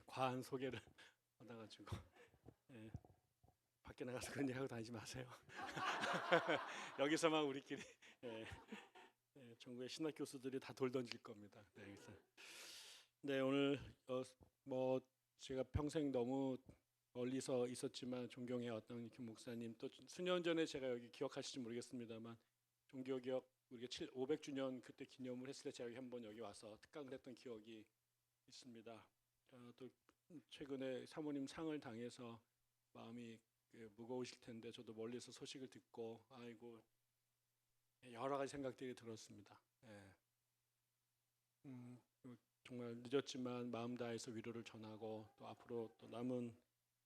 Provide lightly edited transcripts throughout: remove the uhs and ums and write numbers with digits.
과한 소개를 받아가지고 예, 밖에 나가서 그런 얘기하고 다니지 마세요. 여기서만 우리끼리 예, 전국의 신학 교수들이 다 돌 던질 겁니다. 네, 그래서 네 오늘 뭐 제가 평생 너무 멀리서 있었지만 존경해왔던 김 목사님 또 수년 전에 제가 여기 기억하실지 모르겠습니다만 종교개혁 우리가 500주년 그때 기념을 했을 때 제가 한번 여기 와서 특강을 했던 기억이 있습니다. 또 최근에 사모님 상을 당해서 마음이 무거우실 텐데 저도 멀리서 소식을 듣고 아이고 여러 가지 생각들이 들었습니다. 예. 정말 늦었지만 마음 다해서 위로를 전하고 또 앞으로 또 남은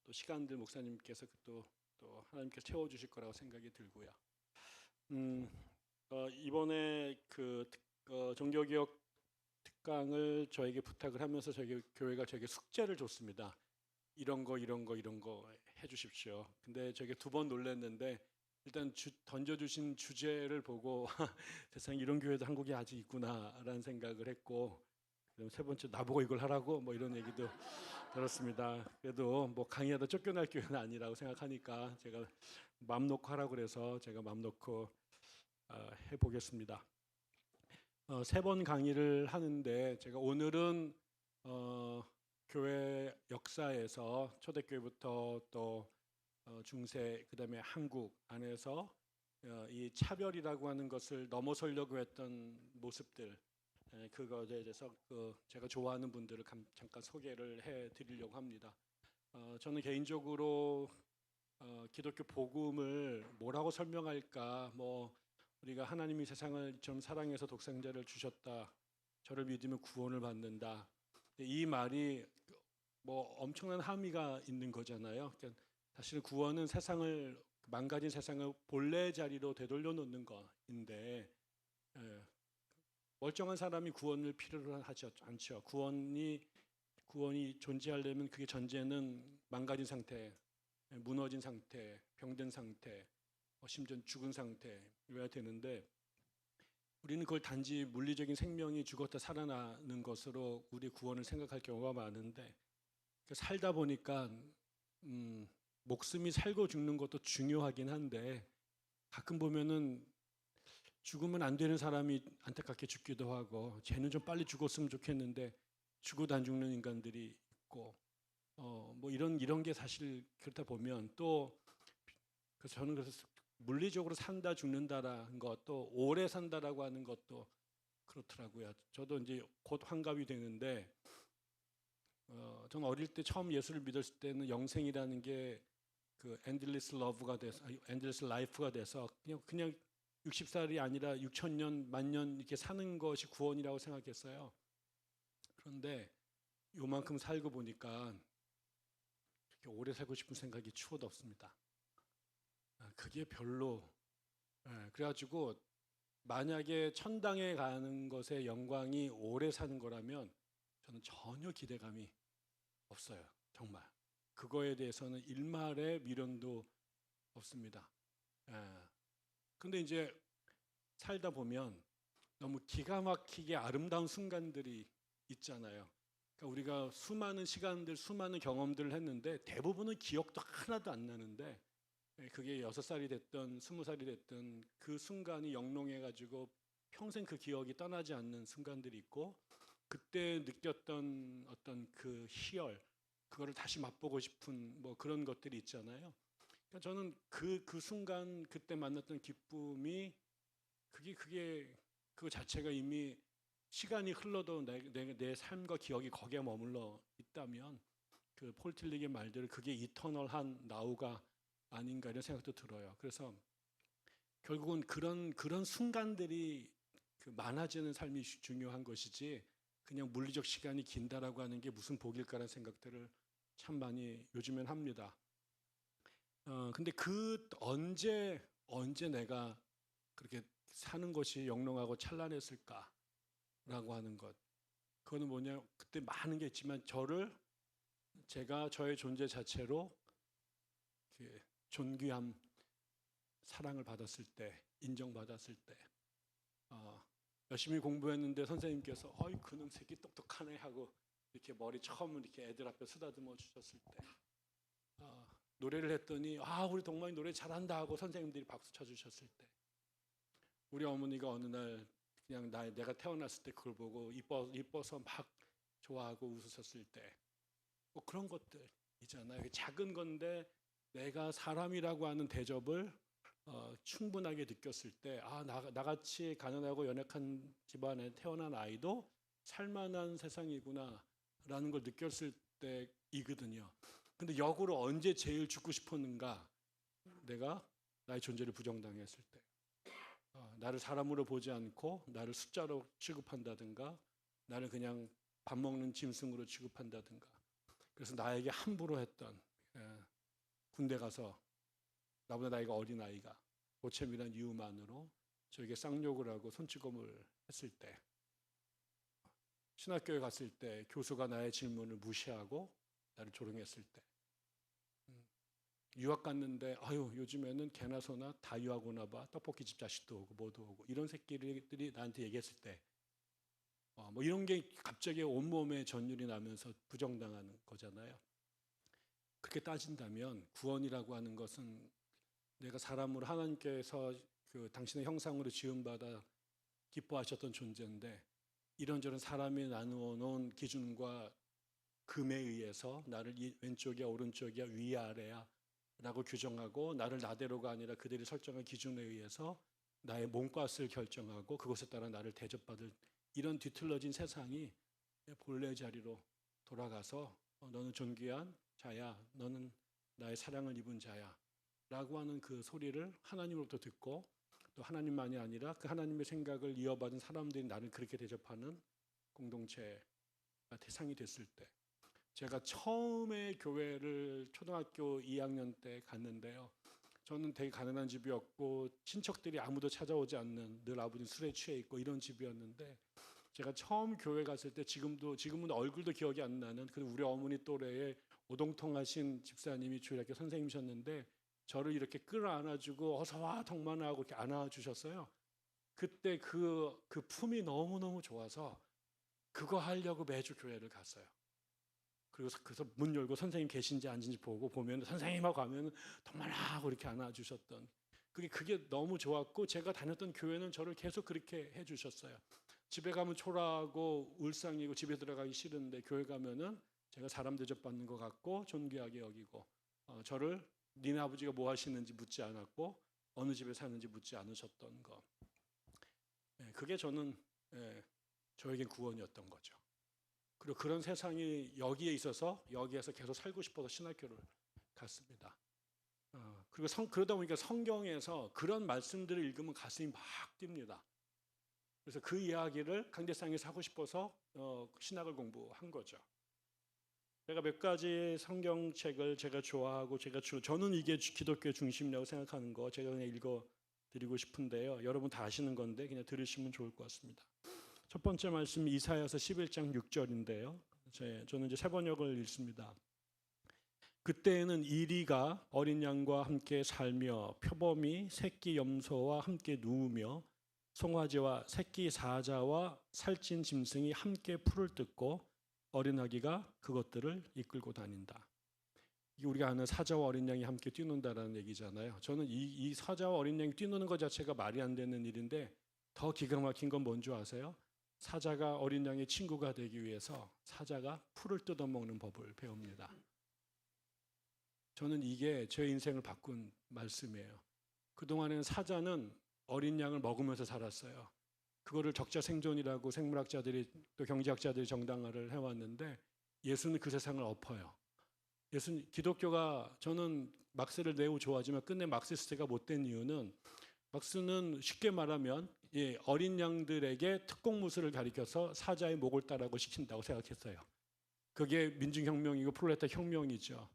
또 시간들 목사님께서 또 하나님께서 채워주실 거라고 생각이 들고요. 음, 이번에 종교개혁 특강을 저에게 부탁을 하면서 저희 교회가 저에게 숙제를 줬습니다. 이런 거 해주십시오. 근데 저게 두 번 놀랐는데 일단 던져주신 주제를 보고 세상에 이런 교회도 한국에 아직 있구나라는 생각을 했고 그다음 세 번째 나보고 이걸 하라고 뭐 이런 얘기도 들었습니다. 그래도 뭐 강의하다 쫓겨날 교회는 아니라고 생각하니까 제가 맘 놓고 하라고 그래서 제가 맘 놓고 해보겠습니다. 세 번 강의를 하는데 제가 오늘은 어, 교회 역사에서 초대교회부터 또 중세 그다음에 한국 안에서 이 차별이라고 하는 것을 넘어서려고 했던 모습들 그거에 대해서 제가 좋아하는 분들을 잠깐 소개를 해드리려고 합니다. 저는 개인적으로 기독교 복음을 뭐라고 설명할까? 뭐 우리가 하나님이 세상을 좀 사랑해서 독생자를 주셨다. 저를 믿으면 구원을 받는다. 이 말이 뭐 엄청난 함의가 있는 거잖아요. 그러니까 사실 구원은 세상을 망가진 세상을 본래 자리로 되돌려 놓는 것인데 예, 멀쩡한 사람이 구원을 필요로 하지 않죠. 구원이 존재하려면 그게 전제는 망가진 상태, 무너진 상태, 병든 상태, 심지어 죽은 상태여야 되는데 우리는 그걸 단지 물리적인 생명이 죽었다 살아나는 것으로 우리 구원을 생각할 경우가 많은데 살다 보니까 목숨이 살고 죽는 것도 중요하긴 한데 가끔 보면은 죽으면 안 되는 사람이 안타깝게 죽기도 하고 쟤는 좀 빨리 죽었으면 좋겠는데 죽어도 안 죽는 인간들이 있고 뭐 이런 게 사실 그렇다 보면 또 그래서 저는 그래서 물리적으로 산다 죽는다라는 것도 오래 산다라고 하는 것도 그렇더라고요. 저도 이제 곧 환갑이 되는데 저는 어릴 때 처음 예수를 믿었을 때는 영생이라는 게 그 엔들리스 러브가 돼서 엔들리스 라이프가 돼서 그냥 60살이 아니라 6천년 만년 이렇게 사는 것이 구원이라고 생각했어요. 그런데 요만큼 살고 보니까 그렇게 오래 살고 싶은 생각이 추워도 없습니다. 그게 별로 그래가지고 만약에 천당에 가는 것의 영광이 오래 사는 거라면 저는 전혀 기대감이 없어요. 정말. 그거에 대해서는 일말의 미련도 없습니다. 근데 이제 살다 보면 너무 기가 막히게 아름다운 순간들이 있잖아요. 그러니까 우리가 수많은 시간들, 수많은 경험들을 했는데 대부분은 기억도 하나도 안 나는데 그게 6살이 됐든 20살이 됐든 그 순간이 영롱해가지고 평생 그 기억이 떠나지 않는 순간들이 있고 그때 느꼈던 어떤 그 희열 그거를 다시 맛보고 싶은 뭐 그런 것들이 있잖아요. 그러니까 저는 그 순간 그때 만났던 기쁨이 그게 그 자체가 이미 시간이 흘러도 내 삶과 기억이 거기에 머물러 있다면 그 폴틸릭의 말대로 그게 이터널한 나우가 아닌가 이런 생각도 들어요. 그래서 결국은 그런 순간들이 그 많아지는 삶이 중요한 것이지 그냥 물리적 시간이 긴다라고 하는 게 무슨 복일까라는 생각들을 참 많이 요즘엔 합니다. 근데 언제 내가 그렇게 사는 것이 영롱하고 찬란했을까라고 하는 것. 그거는 뭐냐? 그때 많은 게 있지만 제가 저의 존재 자체로 존귀함, 사랑을 받았을 때, 인정받았을 때, 열심히 공부했는데 선생님께서 어이 그놈 새끼 똑똑하네 하고 이렇게 머리 처음 이렇게 애들 앞에 쓰다듬어 주셨을 때 노래를 했더니 우리 동만이 노래 잘한다 하고 선생님들이 박수 쳐주셨을 때 우리 어머니가 어느 날 그냥 내가 태어났을 때 그걸 보고 이뻐서 막 좋아하고 웃으셨을 때 뭐 그런 것들 있잖아요. 작은 건데 내가 사람이라고 하는 대접을 충분하게 느꼈을 때 나같이 가난하고 연약한 집안에 태어난 아이도 살만한 세상이구나라는 걸 느꼈을 때이거든요. 근데 역으로 언제 제일 죽고 싶었는가? 내가 나의 존재를 부정당했을 때 나를 사람으로 보지 않고 나를 숫자로 취급한다든가 나를 그냥 밥 먹는 짐승으로 취급한다든가 그래서 나에게 함부로 했던 군대 가서 나보다 나이가 어린 아이가 고챔이란 이유만으로 저에게 쌍욕을 하고 손찌검을 했을 때 신학교에 갔을 때 교수가 나의 질문을 무시하고 나를 조롱했을 때 유학 갔는데 요즘에는 개나 소나 다 유학 오나 봐 떡볶이집 자식도 오고 뭐도 오고 이런 새끼들이 나한테 얘기했을 때 뭐 이런 게 갑자기 온몸에 전율이 나면서 부정당하는 거잖아요. 그렇게 따진다면 구원이라고 하는 것은 내가 사람으로 하나님께서 당신의 형상으로 지음받아 기뻐하셨던 존재인데 이런저런 사람이 나누어 놓은 기준과 금에 의해서 나를 왼쪽이야 오른쪽이야 위야 아래야 라고 규정하고 나를 나대로가 아니라 그들이 설정한 기준에 의해서 나의 몸값을 결정하고 그것에 따라 나를 대접받을 이런 뒤틀러진 세상이 본래 자리로 돌아가서 너는 존귀한 자야 너는 나의 사랑을 입은 자야 라고 하는 그 소리를 하나님으로부터 듣고 또 하나님만이 아니라 그 하나님의 생각을 이어받은 사람들이 나를 그렇게 대접하는 공동체가 대상이 됐을 때 제가 처음에 교회를 초등학교 2학년 때 갔는데요. 저는 되게 가난한 집이었고 친척들이 아무도 찾아오지 않는 늘 아버지는 술에 취해 있고 이런 집이었는데 제가 처음 교회 갔을 때 지금은 얼굴도 기억이 안 나는 그 우리 어머니 또래의 오동통하신 집사님이 주일학교 선생님이셨는데 저를 이렇게 끌어안아주고 어서 와 덕만아 하고 이렇게 안아주셨어요. 그때 그 품이 너무너무 좋아서 그거 하려고 매주 교회를 갔어요. 그래서 문 열고 선생님 계신지 아닌지 보면 선생님하고 가면 덕만아 하고 이렇게 안아주셨던 그게 너무 좋았고 제가 다녔던 교회는 저를 계속 그렇게 해주셨어요. 집에 가면 초라하고 울상이고 집에 들어가기 싫은데 교회 가면은 제가 사람 대접받는 것 같고 존귀하게 여기고 저를 니네 아버지가 뭐 하시는지 묻지 않았고 어느 집에 사는지 묻지 않으셨던 것 그게 저는 저에겐 구원이었던 거죠. 그리고 그런 세상이 여기에 있어서 여기에서 계속 살고 싶어서 신학교를 갔습니다. 그리고 그러다 보니까 성경에서 그런 말씀들을 읽으면 가슴이 막 뜁니다. 그래서 그 이야기를 강대상에서 하고 싶어서 신학을 공부한 거죠. 제가 몇 가지 성경책을 제가 좋아하고 저는 이게 기독교의 중심이라고 생각하는 거 제가 그냥 읽어드리고 싶은데요. 여러분 다 아시는 건데 그냥 들으시면 좋을 것 같습니다. 첫 번째 말씀이 이사야서 11장 6절인데요. 저는 이제 세 번역을 읽습니다. 그때에는 이리가 어린 양과 함께 살며 표범이 새끼 염소와 함께 누우며 송아지와 새끼 사자와 살찐 짐승이 함께 풀을 뜯고 어린 아기가 그것들을 이끌고 다닌다. 이게 우리가 아는 사자와 어린 양이 함께 뛰는다라는 얘기잖아요. 저는 이 사자와 어린 양이 뛰는 것 자체가 말이 안 되는 일인데 더 기가 막힌 건 뭔지 아세요? 사자가 어린 양의 친구가 되기 위해서 사자가 풀을 뜯어먹는 법을 배웁니다. 저는 이게 제 인생을 바꾼 말씀이에요. 그동안에는 사자는 어린 양을 먹으면서 살았어요. 그거를 적자생존이라고 생물학자들이 또 경제학자들이 정당화를 해왔는데 예수는 그 세상을 엎어요. 기독교가 저는 막스를 매우 좋아하지만 끝내 막시스트가 못된 이유는 막스는 쉽게 말하면 어린 양들에게 특공무술을 가리켜서 사자의 목을 따라고 시킨다고 생각했어요. 그게 민중혁명이고 프롤레타 혁명이죠.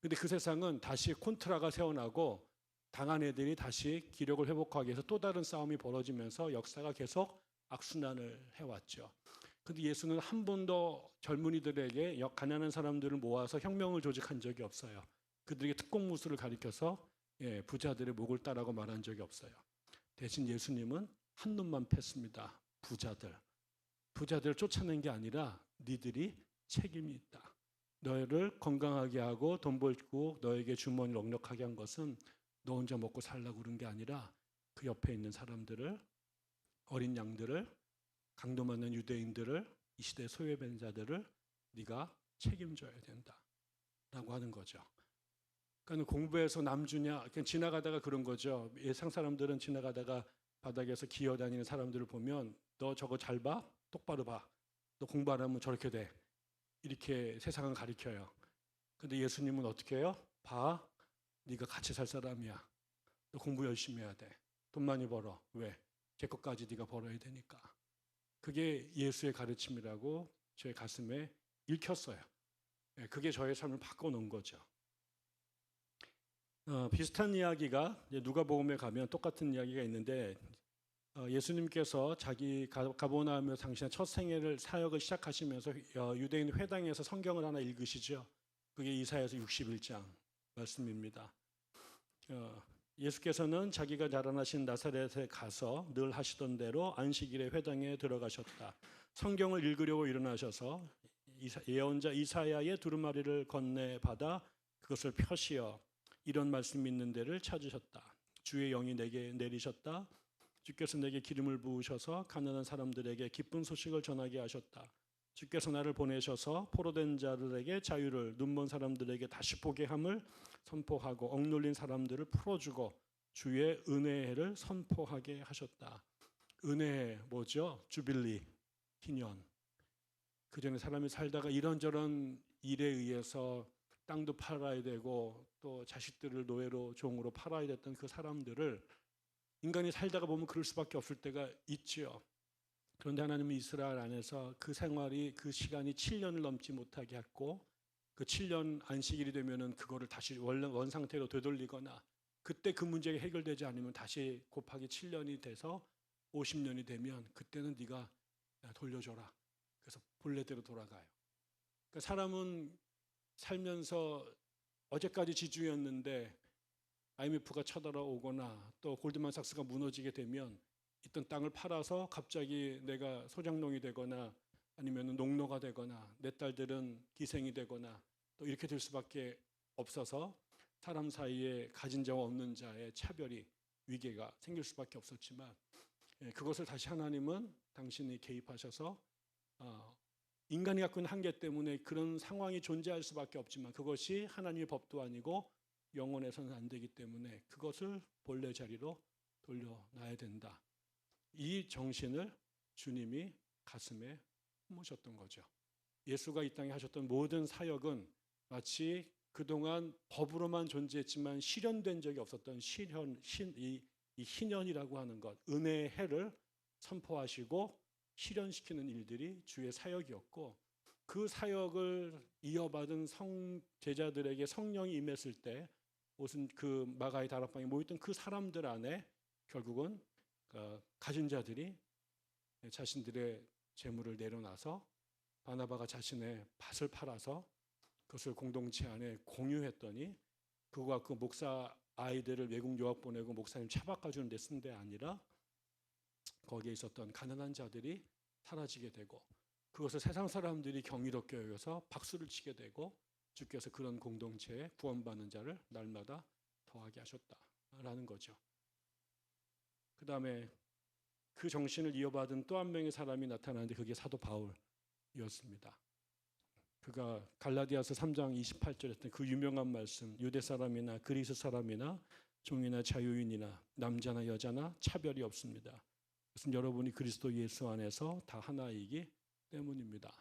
근데 그 세상은 다시 콘트라가 세어나고 당한 애들이 다시 기력을 회복하기 위해서 또 다른 싸움이 벌어지면서 역사가 계속 악순환을 해왔죠. 근데 예수는 한 번도 젊은이들에게 가난한 사람들을 모아서 혁명을 조직한 적이 없어요. 그들에게 특공무술을 가리켜서 부자들의 목을 따라고 말한 적이 없어요. 대신 예수님은 한 놈만 팼습니다. 부자들을 쫓아낸 게 아니라 니들이 책임이 있다. 너를 건강하게 하고 돈 벌고 너에게 주머니를 넉넉하게 한 것은 너 혼자 먹고 살라고 그런 게 아니라 그 옆에 있는 사람들을, 어린 양들을, 강도 많은 유대인들을, 이 시대의 소외된 자들을 네가 책임져야 된다라고 하는 거죠. 그러니까 공부해서 남 주냐, 그냥 지나가다가 그런 거죠. 예상 사람들은 지나가다가 바닥에서 기어다니는 사람들을 보면 너 저거 잘 봐? 똑바로 봐. 너 공부 안 하면 저렇게 돼. 이렇게 세상을 가리켜요. 근데 예수님은 어떻게 해요? 봐. 네가 같이 살 사람이야. 너 공부 열심히 해야 돼. 돈 많이 벌어. 왜? 제 것까지 네가 벌어야 되니까. 그게 예수의 가르침이라고 제 가슴에 읽혔어요. 그게 저의 삶을 바꿔놓은 거죠. 비슷한 이야기가 누가복음에 가면 똑같은 이야기가 있는데 예수님께서 자기 가버나움에서 당신의 첫 생애를 사역을 시작하시면서 유대인 회당에서 성경을 하나 읽으시죠. 그게 이사야서 61장 말씀입니다. 예수께서는 자기가 자라나신 나사렛에 가서 늘 하시던 대로 안식일에 회당에 들어가셨다. 성경을 읽으려고 일어나셔서 예언자 이사야의 두루마리를 건네받아 그것을 펴시어 이런 말씀이 있는 데를 찾으셨다. 주의 영이 내게 내리셨다. 주께서 내게 기름을 부으셔서 가난한 사람들에게 기쁜 소식을 전하게 하셨다. 주께서 나를 보내셔서 포로된 자들에게 자유를, 눈먼 사람들에게 다시 보게 함을 선포하고 억눌린 사람들을 풀어주고 주의 은혜의 해를 선포하게 하셨다. 은혜 뭐죠? 주빌리, 희년. 그전에 사람이 살다가 이런저런 일에 의해서 땅도 팔아야 되고 또 자식들을 노예로 종으로 팔아야 됐던 그 사람들을 인간이 살다가 보면 그럴 수밖에 없을 때가 있지요. 그런데 하나님은 이스라엘 안에서 그 생활이 그 시간이 7년을 넘지 못하게 했고 그 7년 안식일이 되면은 그거를 다시 원 상태로 되돌리거나 그때 그 문제가 해결되지 않으면 다시 곱하기 7년이 돼서 50년이 되면 그때는 네가 돌려줘라. 그래서 본래대로 돌아가요. 그러니까 사람은 살면서 어제까지 지주였는데 IMF가 쳐들어오거나 또 골드만삭스가 무너지게 되면 있던 땅을 팔아서 갑자기 내가 소장농이 되거나 아니면 농노가 되거나 내 딸들은 기생이 되거나 또 이렇게 될 수밖에 없어서 사람 사이에 가진 자와 없는 자의 차별이 위계가 생길 수밖에 없었지만 그것을 다시 하나님은 당신이 개입하셔서 인간이 갖고 있는 한계 때문에 그런 상황이 존재할 수밖에 없지만 그것이 하나님의 법도 아니고 영원에서는 안 되기 때문에 그것을 본래 자리로 돌려놔야 된다. 이 정신을 주님이 가슴에 품으셨던 거죠. 예수가 이 땅에 하셨던 모든 사역은 마치 그동안 법으로만 존재했지만 실현된 적이 없었던 이 희년이라고 하는 것, 은혜의 해를 선포하시고 실현시키는 일들이 주의 사역이었고 그 사역을 이어받은 제자들에게 성령이 임했을 때 무슨 그 마가의 다락방에 모였던 그 사람들 안에 결국은 가진 자들이 자신들의 재물을 내려놔서 바나바가 자신의 밭을 팔아서 그것을 공동체 안에 공유했더니 그거가 그 목사 아이들을 외국 유학 보내고 목사님 차 바꿔주는 데 쓴 데 아니라 거기에 있었던 가난한 자들이 사라지게 되고 그것을 세상 사람들이 경이롭게 여겨서 박수를 치게 되고 주께서 그런 공동체에 구원받는 자를 날마다 더하게 하셨다라는 거죠. 그 다음에 그 정신을 이어받은 또 한 명의 사람이 나타나는데 그게 사도 바울이었습니다. 그가 갈라디아서 3장 28절에 했던 그 유명한 말씀, 유대 사람이나 그리스 사람이나 종이나 자유인이나 남자나 여자나 차별이 없습니다. 그것은 여러분이 그리스도 예수 안에서 다 하나이기 때문입니다.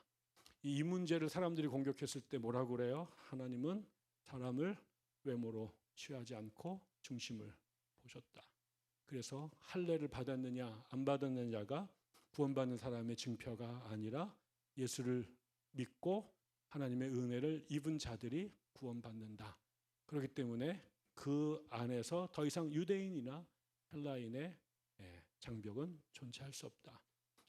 이 문제를 사람들이 공격했을 때 뭐라고 그래요? 하나님은 사람을 외모로 취하지 않고 중심을 보셨다. 그래서 할례를 받았느냐 안 받았느냐가 구원받는 사람의 증표가 아니라 예수를 믿고 하나님의 은혜를 입은 자들이 구원받는다. 그렇기 때문에 그 안에서 더 이상 유대인이나 헬라인의 장벽은 존재할 수 없다.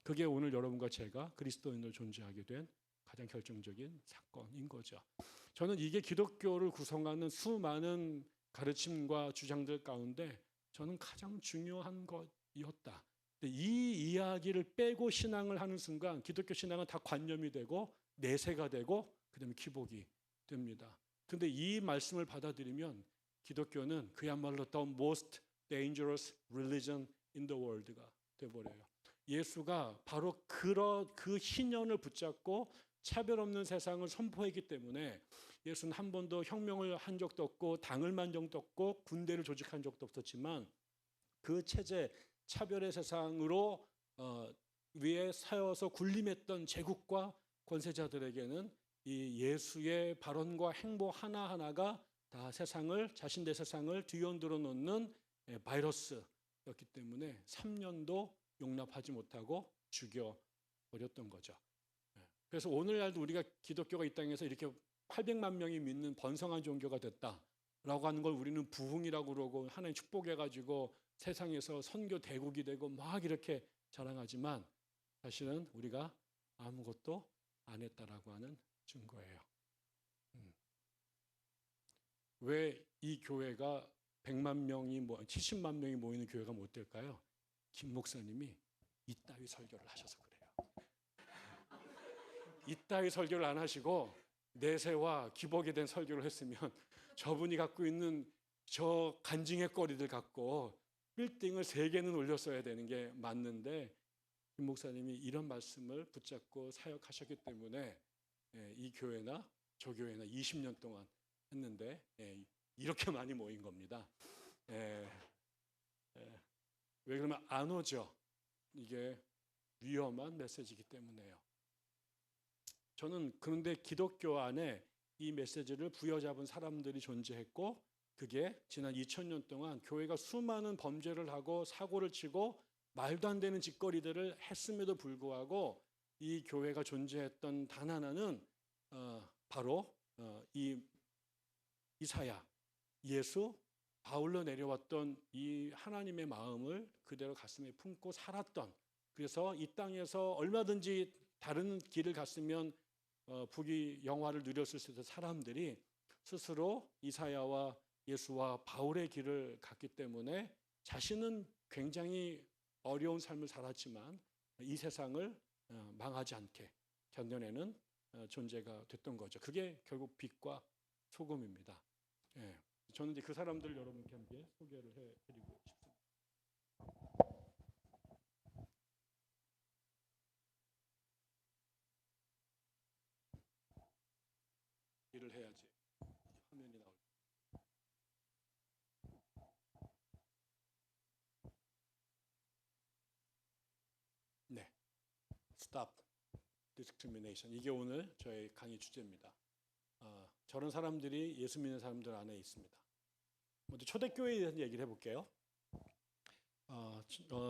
그게 오늘 여러분과 제가 그리스도인으로 존재하게 된 가장 결정적인 사건인 거죠. 저는 이게 기독교를 구성하는 수많은 가르침과 주장들 가운데 저는 가장 중요한 것이었다. 이 이야기를 빼고 신앙을 하는 순간 기독교 신앙은 다 관념이 되고 내세가 되고 그다음에 기복이 됩니다. 근데 이 말씀을 받아들이면 기독교는 그야말로 the most dangerous religion in the world가 돼버려요. 예수가 바로 그 신념을 붙잡고 차별 없는 세상을 선포했기 때문에 예수는 한 번도 혁명을 한 적도 없고 당을 만 적도 없고 군대를 조직한 적도 없었지만 그 체제 차별의 세상으로 위에 서여서 군림했던 제국과 권세자들에게는 이 예수의 발언과 행보 하나하나가 다 자신의 세상을 뒤흔들어 놓는 바이러스였기 때문에 3년도 용납하지 못하고 죽여버렸던 거죠. 그래서 오늘날도 우리가 기독교가 이 땅에서 이렇게 800만 명이 믿는 번성한 종교가 됐다라고 하는 걸 우리는 부흥이라고 그러고 하나님 축복해가지고 세상에서 선교 대국이 되고 막 이렇게 자랑하지만 사실은 우리가 아무것도 안 했다라고 하는 증거예요. 왜 이 교회가 100만 명이 70만 명이 모이는 교회가 못 될까요? 김 목사님이 이따위 설교를 하셔서 그래요. 이따위 설교를 안 하시고 내세와 기복에 대한 설교를 했으면 저분이 갖고 있는 저 간증의 거리들 갖고 빌딩을 3개는 올렸어야 되는 게 맞는데 김 목사님이 이런 말씀을 붙잡고 사역하셨기 때문에 이 교회나 저 교회나 20년 동안 했는데 이렇게 많이 모인 겁니다. 왜 그러면 안 오죠? 이게 위험한 메시지이기 때문에요. 저는 그런데 기독교 안에 이 메시지를 부여잡은 사람들이 존재했고 그게 지난 2000년 동안 교회가 수많은 범죄를 하고 사고를 치고 말도 안 되는 짓거리들을 했음에도 불구하고 이 교회가 존재했던 단 하나는 바로 이 이사야, 예수, 바울로 내려왔던 이 하나님의 마음을 그대로 가슴에 품고 살았던, 그래서 이 땅에서 얼마든지 다른 길을 갔으면 부귀 영화를 누렸을 수 있는 사람들이 스스로 이사야와 예수와 바울의 길을 갔기 때문에 자신은 굉장히 어려운 삶을 살았지만 이 세상을 망하지 않게 견뎌내는 존재가 됐던 거죠. 그게 결국 빛과 소금입니다. 저는 이제 그 사람들 여러분께 함께 소개를 해드리고 싶습니다. 일을 해야지 화면이 나올. 네, Stop Discrimination. 이게 오늘 저의 강의 주제입니다. 저런 사람들이 예수 믿는 사람들 안에 있습니다. 먼저 초대교회에 대한 얘기를 해볼게요.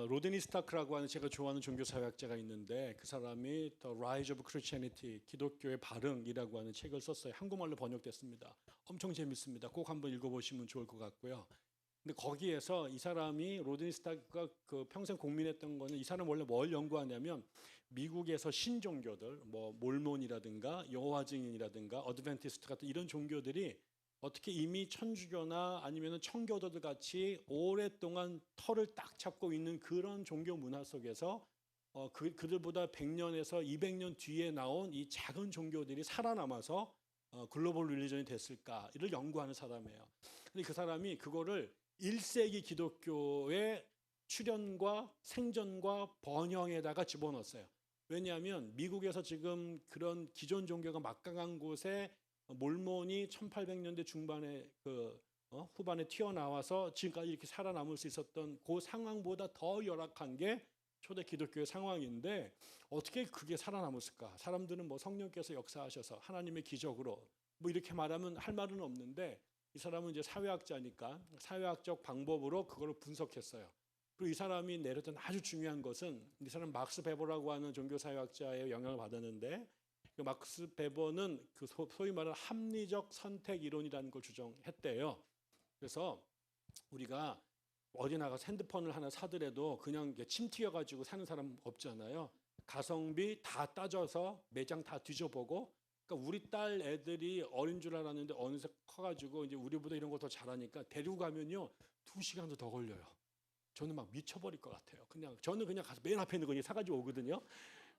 로드니 스타크라고 하는 제가 좋아하는 종교사회학자가 있는데 그 사람이 The Rise of Christianity, 기독교의 발흥이라고 하는 책을 썼어요. 한국말로 번역됐습니다. 엄청 재밌습니다. 꼭 한번 읽어보시면 좋을 것 같고요. 근데 거기에서 이 사람이 로드니 스타크가 그 평생 고민했던 거는 이 사람 원래 뭘 연구하냐면 미국에서 신종교들, 뭐 몰몬이라든가 여호와 증인이라든가 어드벤티스트 같은 이런 종교들이 어떻게 이미 천주교나 아니면 청교도들 같이 오랫동안 털을 딱 잡고 있는 그런 종교 문화 속에서 그들보다 100년에서 200년 뒤에 나온 이 작은 종교들이 살아남아서 글로벌 릴리전이 됐을까를 연구하는 사람이에요. 근데 그 사람이 그거를 1세기 기독교의 출현과 생전과 번영에다가 집어넣었어요. 왜냐하면 미국에서 지금 그런 기존 종교가 막강한 곳에 몰몬이 1800년대 중반에 후반에 튀어나와서 지금까지 이렇게 살아남을 수 있었던 그 상황보다 더 열악한 게 초대 기독교의 상황인데 어떻게 그게 살아남았을까? 사람들은 뭐 성령께서 역사하셔서 하나님의 기적으로 뭐 이렇게 말하면 할 말은 없는데 이 사람은 이제 사회학자니까 사회학적 방법으로 그걸 분석했어요. 그리고 이 사람이 내렸던 아주 중요한 것은 이 사람 막스 베버라고 하는 종교사회학자의 영향을 받았는데 그 막스 베버는 그 소위 말하는 합리적 선택 이론이라는 걸 주장했대요. 그래서 우리가 어디 나가서 핸드폰을 하나 사더라도 그냥 침 튀어가지고 사는 사람 없잖아요. 가성비 다 따져서 매장 다 뒤져보고, 그러니까 우리 딸 애들이 어린 줄 알았는데 어느새 커가지고 이제 우리보다 이런 거 더 잘하니까 데리고 가면요 2시간도 더 걸려요. 저는 막 미쳐버릴 것 같아요. 저는 그냥 가서 맨 앞에 있는 거 사가지고 오거든요.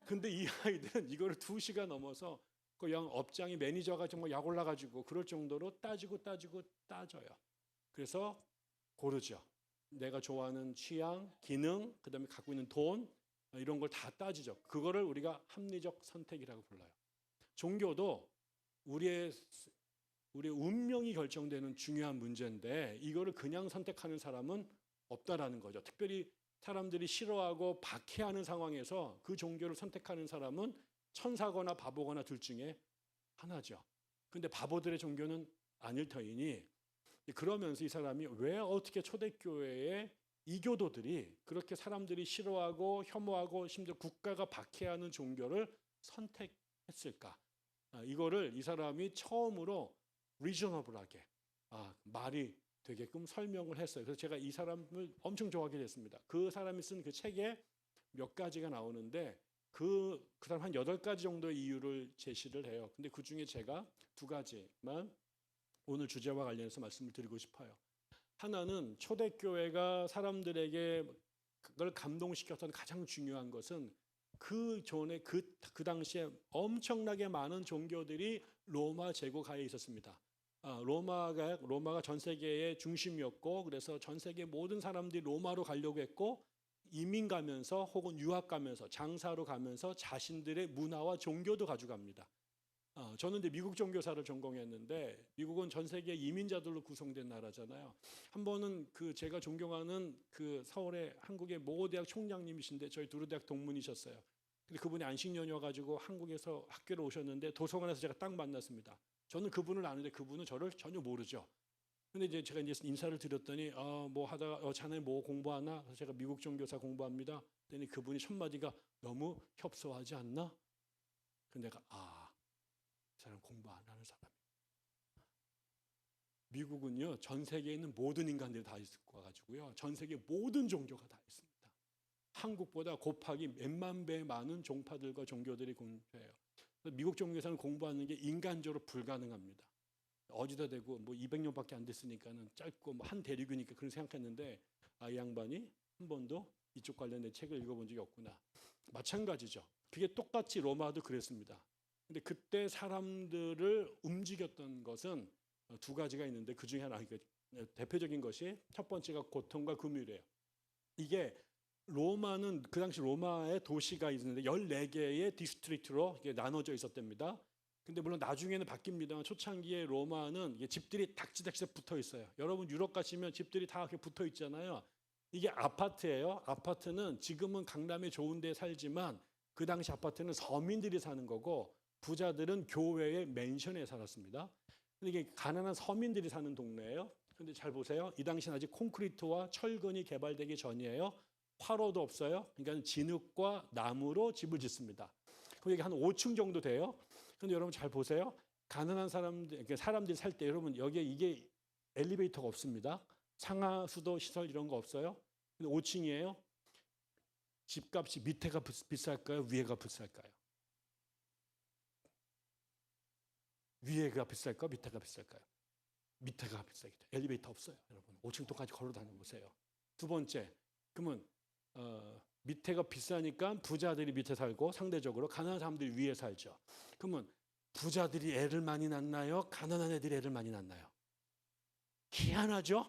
근데 이 아이들은 이거를 2시간 넘어서 그 업장의 매니저가 정말 약 올라가지고 그럴 정도로 따져요. 그래서 고르죠. 내가 좋아하는 취향, 기능, 그다음에 갖고 있는 돈 이런 걸 다 따지죠. 그거를 우리가 합리적 선택이라고 불러요. 종교도 우리의 운명이 결정되는 중요한 문제인데 이거를 그냥 선택하는 사람은 없다라는 거죠. 특별히 사람들이 싫어하고 박해하는 상황에서 그 종교를 선택하는 사람은 천사거나 바보거나 둘 중에 하나죠. 근데 바보들의 종교는 아닐 터이니 그러면서 이 사람이 왜 어떻게 초대교회의 이교도들이 그렇게 사람들이 싫어하고 혐오하고 심지어 국가가 박해하는 종교를 선택했을까? 이거를 이 사람이 처음으로 리저너블하게 말이 되게끔 설명을 했어요. 그래서 제가 이 사람을 엄청 좋아하게 됐습니다. 그 사람이 쓴 그 책에 몇 가지가 나오는데 그 사람 한 8가지 정도의 이유를 제시를 해요. 근데 그 중에 제가 2가지만 오늘 주제와 관련해서 말씀을 드리고 싶어요. 하나는 초대교회가 사람들에게 그걸 감동시켰던 가장 중요한 것은 그 전에 그 당시에 엄청나게 많은 종교들이 로마 제국하에 있었습니다. 로마가 전 세계의 중심이었고 그래서 전 세계 모든 사람들이 로마로 가려고 했고 이민 가면서 혹은 유학 가면서 장사로 가면서 자신들의 문화와 종교도 가져갑니다. 저는 이제 미국 종교사를 전공했는데 미국은 전 세계 이민자들로 구성된 나라잖아요. 한 번은 그 제가 존경하는 그 서울의 한국의 모 대학 총장님이신데 저희 두루대학 동문이셨어요. 근데 그분이 안식년이어가지고 한국에서 학교로 오셨는데 도서관에서 제가 딱 만났습니다. 저는 그분을 아는데 그분은 저를 전혀 모르죠. 근데 이제 제가 이제 인사를 드렸더니 뭐 하다가 자네 뭐 공부하나? 그래서 제가 미국 종교사 공부합니다. 그랬더니 그분이 첫 마디가 너무 협소하지 않나? 근데 내가 이 사람 공부 안 하는 사람이에요. 미국은요 전 세계에 있는 모든 인간들이 다 있을 거 가지고요 전 세계 모든 종교가 다 있습니다. 한국보다 곱하기 몇만 배 많은 종파들과 종교들이 공존해요. 미국 종교에서는 공부하는 게 인간적으로 불가능합니다. 어디다 대고 뭐 200년밖에 안 됐으니까는 짧고 뭐 한 대륙이니까 그런 생각했는데 이 양반이 한 번도 이쪽 관련된 책을 읽어본 적이 없구나. 마찬가지죠. 그게 똑같이 로마도 그랬습니다. 근데 그때 사람들을 움직였던 것은 2가지가 있는데 그 중에 하나 대표적인 것이 첫 번째가 고통과 금유래요. 이게 로마는 그 당시 로마의 도시가 있는데 14개의 디스트릭트로 나눠져 있었답니다. 근데 물론 나중에는 바뀝니다만 초창기에 로마는 이게 집들이 닥치닥치 붙어 있어요. 여러분 유럽 가시면 집들이 다 이렇게 붙어 있잖아요. 이게 아파트예요. 아파트는 지금은 강남에 좋은 데 살지만 그 당시 아파트는 서민들이 사는 거고 부자들은 교회의 맨션에 살았습니다. 근데 이게 가난한 서민들이 사는 동네예요. 근데 잘 보세요. 이 당시는 아직 콘크리트와 철근이 개발되기 전이에요. 화로도 없어요. 그러니까 진흙과 나무로 집을 짓습니다. 그럼 이게 한 5층 정도 돼요. 근데 여러분 잘 보세요. 가난한 사람들이 살 때 여러분 여기에 이게 엘리베이터가 없습니다. 상하수도 시설 이런 거 없어요. 근데 5층이에요. 집값이 밑에가 비쌀까요? 위에가 비쌀까요? 위에가 비쌀까요? 밑에가 비쌀까요? 밑에가 비싸겠죠. 엘리베이터 없어요. 여러분 5층도까지 걸어 다녀보세요. 2번째, 그러면 밑에가 비싸니까 부자들이 밑에 살고 상대적으로 가난한 사람들이 위에 살죠. 그러면 부자들이 애를 많이 낳나요? 가난한 애들이 애를 많이 낳나요? 희한하죠?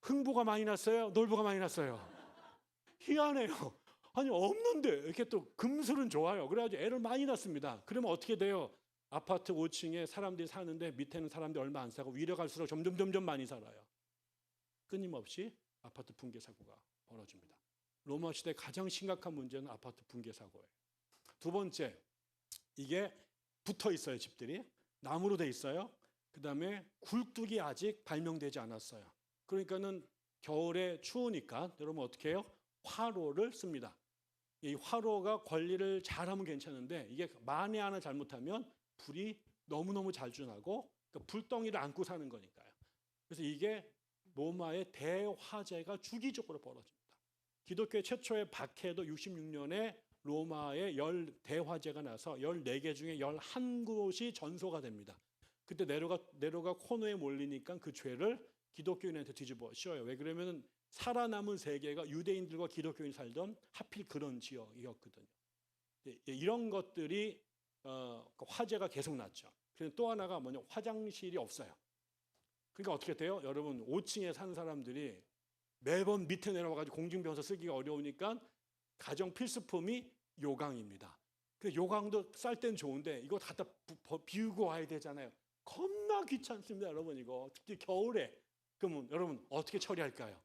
흥부가 많이 났어요? 놀부가 많이 났어요? 희한해요. 아니 없는데 이렇게 또 금술은 좋아요. 그래가지고 애를 많이 낳습니다. 그러면 어떻게 돼요? 아파트 5층에 사람들이 사는데 밑에는 사람들이 얼마 안 사고 위로 갈수록 점점 많이 살아요. 끊임없이 아파트 붕괴 사고가 벌어집니다. 로마 시대 가장 심각한 문제는 아파트 붕괴 사고예요. 2번째, 이게 붙어 있어요. 집들이 나무로 돼 있어요. 그 다음에 굴뚝이 아직 발명되지 않았어요. 그러니까는 겨울에 추우니까 여러분 어떻게 해요? 화로를 씁니다. 이 화로가 관리를 잘하면 괜찮은데 이게 만에 하나 잘못하면 불이 너무너무 자주 나고 그러니까 불덩이를 안고 사는 거니까요. 그래서 이게 로마의 대화재가 주기적으로 벌어집니다. 기독교의 최초의 박해도 66년에 로마의 대화재가 나서 14개 중에 11곳이 전소가 됩니다. 그때 네로가 코너에 몰리니까 그 죄를 기독교인한테 뒤집어 씌워요. 왜 그러면 살아남은 세계가 유대인들과 기독교인이 살던 하필 그런 지역이었거든요. 이런 것들이 화재가 계속 났죠. 그리고 또 하나가 뭐냐, 화장실이 없어요. 그러니까 어떻게 돼요? 여러분 5층에 사는 사람들이 매번 밑에 내려와가지고 공중변호사 쓰기가 어려우니까 가정 필수품이 요강입니다. 그 요강도 쌀 땐 좋은데 이거 갖다 비우고 와야 되잖아요. 겁나 귀찮습니다, 여러분. 이거 특히 겨울에. 그러면 여러분 어떻게 처리할까요?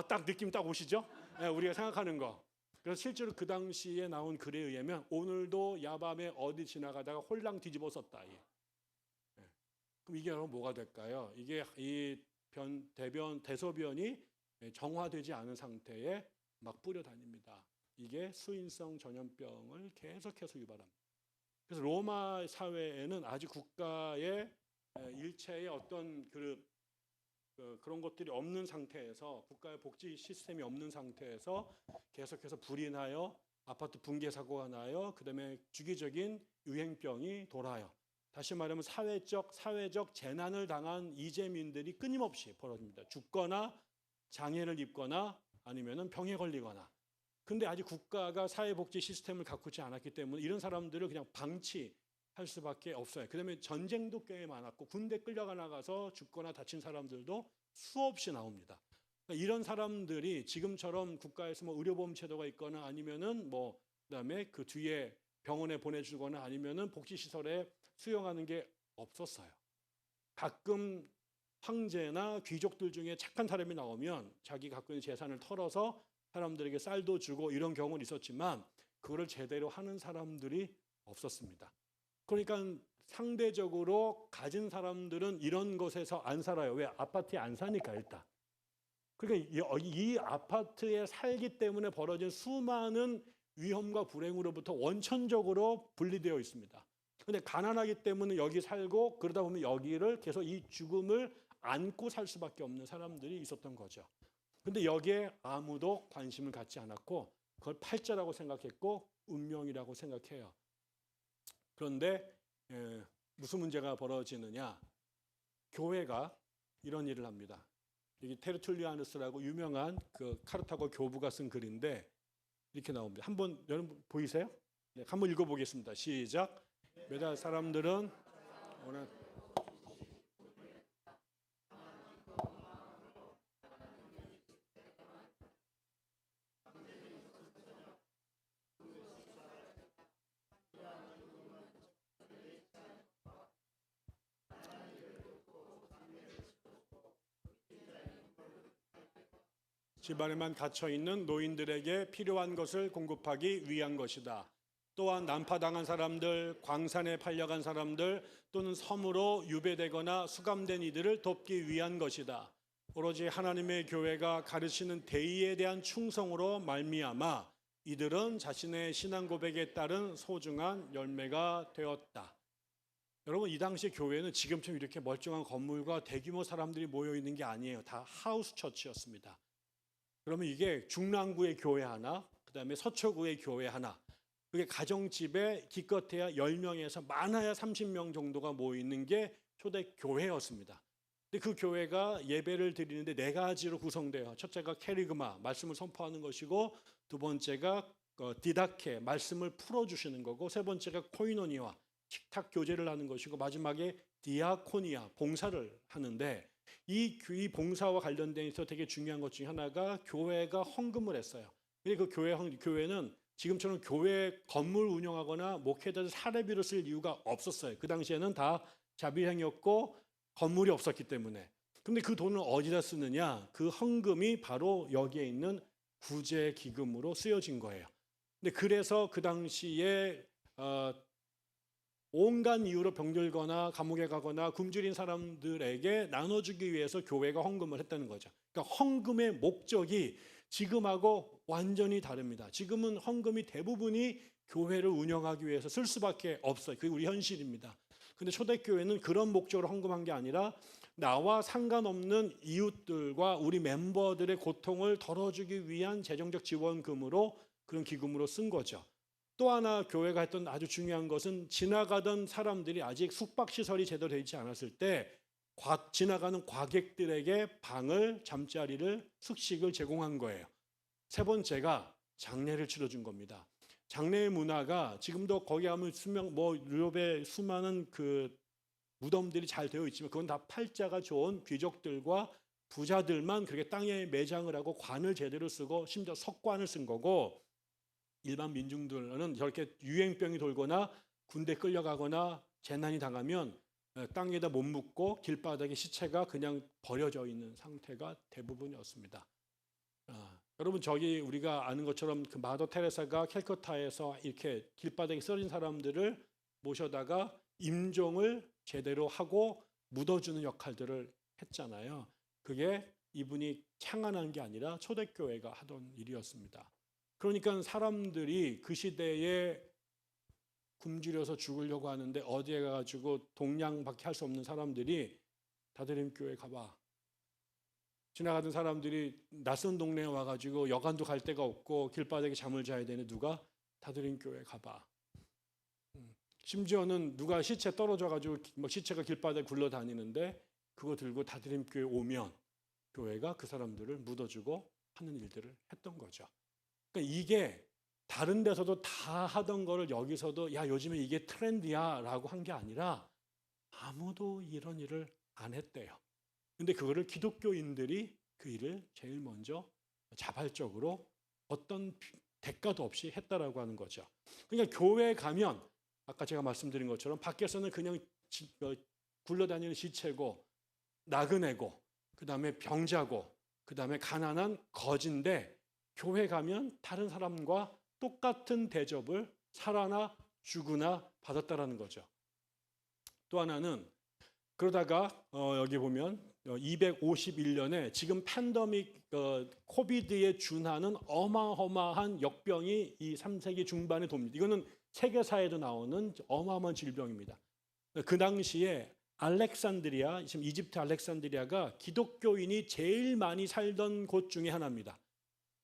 딱 느낌 딱 오시죠? 네, 우리가 생각하는 거. 그래서 실제로 그 당시에 나온 글에 의하면 오늘도 야밤에 어디 지나가다가 홀랑 뒤집어 썼다. 네. 그럼 이게 여러분 뭐가 될까요? 이게 이 대소변이 정화되지 않은 상태에 막 뿌려 다닙니다. 이게 수인성 전염병을 계속해서 유발합니다. 그래서 로마 사회에는 아직 국가의 일체의 어떤 그런 것들이 없는 상태에서, 국가의 복지 시스템이 없는 상태에서 계속해서 불이 나요, 아파트 붕괴 사고가 나요, 그다음에 주기적인 유행병이 돌아요. 다시 말하면 사회적 재난을 당한 이재민들이 끊임없이 벌어집니다. 죽거나 장애를 입거나 아니면은 병에 걸리거나. 근데 아직 국가가 사회복지 시스템을 갖추지 않았기 때문에 이런 사람들을 그냥 방치할 수밖에 없어요. 그다음에 전쟁도 꽤 많았고 군대 끌려가 나가서 죽거나 다친 사람들도 수없이 나옵니다. 그러니까 이런 사람들이 지금처럼 국가에서 뭐 의료보험 제도가 있거나 아니면은 뭐 그다음에 그 뒤에 병원에 보내주거나 아니면은 복지시설에 수용하는 게 없었어요. 가끔 황제나 귀족들 중에 착한 사람이 나오면 자기 갖고 있는 재산을 털어서 사람들에게 쌀도 주고 이런 경우는 있었지만 그거를 제대로 하는 사람들이 없었습니다. 그러니까 상대적으로 가진 사람들은 이런 것에서 안 살아요. 왜? 아파트에 안 사니까 일단. 그러니까 이 아파트에 살기 때문에 벌어진 수많은 위험과 불행으로부터 원천적으로 분리되어 있습니다. 근데 가난하기 때문에 여기 살고 그러다 보면 여기를 계속 이 죽음을 안고 살 수밖에 없는 사람들이 있었던 거죠. 근데 여기에 아무도 관심을 갖지 않았고 그걸 팔자라고 생각했고 운명이라고 생각해요. 그런데 무슨 문제가 벌어지느냐? 교회가 이런 일을 합니다. 여기 테르툴리아누스라고 유명한 그 카르타고 교부가 쓴 글인데 이렇게 나옵니다. 한번 여러분 보이세요? 네, 한번 읽어보겠습니다. 시작. 몇몇 사람들은 오늘 집안에만 갇혀 있는 노인들에게 필요한 것을 공급하기 위한 것이다. 또한 난파당한 사람들, 광산에 팔려간 사람들 또는 섬으로 유배되거나 수감된 이들을 돕기 위한 것이다. 오로지 하나님의 교회가 가르치는 대의에 대한 충성으로 말미암아 이들은 자신의 신앙 고백에 따른 소중한 열매가 되었다. 여러분 이 당시 교회는 지금처럼 이렇게 멀쩡한 건물과 대규모 사람들이 모여 있는 게 아니에요. 다 하우스 처치였습니다. 그러면 이게 중랑구의 교회 하나, 그다음에 서초구의 교회 하나, 그게 가정집에 기껏해야 10명에서 많아야 30명 정도가 모이는 게 초대 교회였습니다. 근데 그 교회가 예배를 드리는데 4가지로 구성돼요. 첫째가 캐리그마, 말씀을 선포하는 것이고, 두 번째가 디다케, 말씀을 풀어주시는 거고, 세 번째가 코이노니아, 식탁 교제를 하는 것이고, 마지막에 디아코니아, 봉사를 하는데 이 봉사와 관련된 있어 되게 중요한 것 중에 하나가 교회가 헌금을 했어요. 근데 그 교회는 지금처럼 교회 건물 운영하거나 목회자들 사례비로 쓸 이유가 없었어요. 그 당시에는 다 자비행이었고 건물이 없었기 때문에. 근데 그 돈을 어디다 쓰느냐? 그 헌금이 바로 여기에 있는 구제 기금으로 쓰여진 거예요. 근데 그래서 그 당시에 온갖 이유로 병들거나 감옥에 가거나 굶주린 사람들에게 나눠주기 위해서 교회가 헌금을 했다는 거죠. 그러니까 헌금의 목적이 지금하고 완전히 다릅니다. 지금은 헌금이 대부분이 교회를 운영하기 위해서 쓸 수밖에 없어요. 그게 우리 현실입니다. 근데 초대교회는 그런 목적으로 헌금한 게 아니라 나와 상관없는 이웃들과 우리 멤버들의 고통을 덜어주기 위한 재정적 지원금으로 그런 기금으로 쓴 거죠. 또 하나 교회가 했던 아주 중요한 것은 지나가던 사람들이 아직 숙박시설이 제대로 되지 않았을 때 지나가는 과객들에게 방을, 잠자리를, 숙식을 제공한 거예요. 세 번째가 장례를 치러준 겁니다. 장례 문화가 지금도 거기 가면 유럽의 수많은 그 무덤들이 잘 되어 있지만 그건 다 팔자가 좋은 귀족들과 부자들만 그렇게 땅에 매장을 하고 관을 제대로 쓰고 심지어 석관을 쓴 거고, 일반 민중들은 저렇게 유행병이 돌거나 군대 끌려가거나 재난이 당하면 땅에다 못 묻고 길바닥에 시체가 그냥 버려져 있는 상태가 대부분이었습니다. 여러분, 저기 우리가 아는 것처럼 그 마더 테레사가 캘커타에서 이렇게 길바닥에 쓰러진 사람들을 모셔다가 임종을 제대로 하고 묻어주는 역할들을 했잖아요. 그게 이분이 창안한 게 아니라 초대교회가 하던 일이었습니다. 그러니까 사람들이 그 시대에 굶주려서 죽으려고 하는데 어디에 가가지고 동냥밖에 할 수 없는 사람들이 다드림교회 가봐. 지나가던 사람들이 낯선 동네에 와가지고 여관도 갈 데가 없고 길바닥에 잠을 자야 되는 누가 다드림교회 가봐. 심지어는 누가 시체 떨어져가지고 시체가 길바닥에 굴러다니는데 그거 들고 다드림교회 오면 교회가 그 사람들을 묻어주고 하는 일들을 했던 거죠. 그러니까 이게 다른 데서도 다 하던 거를 여기서도 야 요즘에 이게 트렌드야 라고 한 게 아니라 아무도 이런 일을 안 했대요. 근데 그거를 기독교인들이 그 일을 제일 먼저 자발적으로 어떤 대가도 없이 했다라고 하는 거죠. 그러니까 교회에 가면 아까 제가 말씀드린 것처럼 밖에서는 그냥 굴러다니는 시체고 나그네고 그다음에 병자고 그다음에 가난한 거지인데, 교회 가면 다른 사람과 똑같은 대접을 살아나 죽으나 받았다라는 거죠. 또 하나는 그러다가 여기 보면 251년에 지금 팬데믹 코비드에 준하는 어마어마한 역병이 이 3세기 중반에 돕니다. 이거는 세계사에도 나오는 어마어마한 질병입니다. 그 당시에 알렉산드리아, 지금 이집트 알렉산드리아가 기독교인이 제일 많이 살던 곳 중에 하나입니다.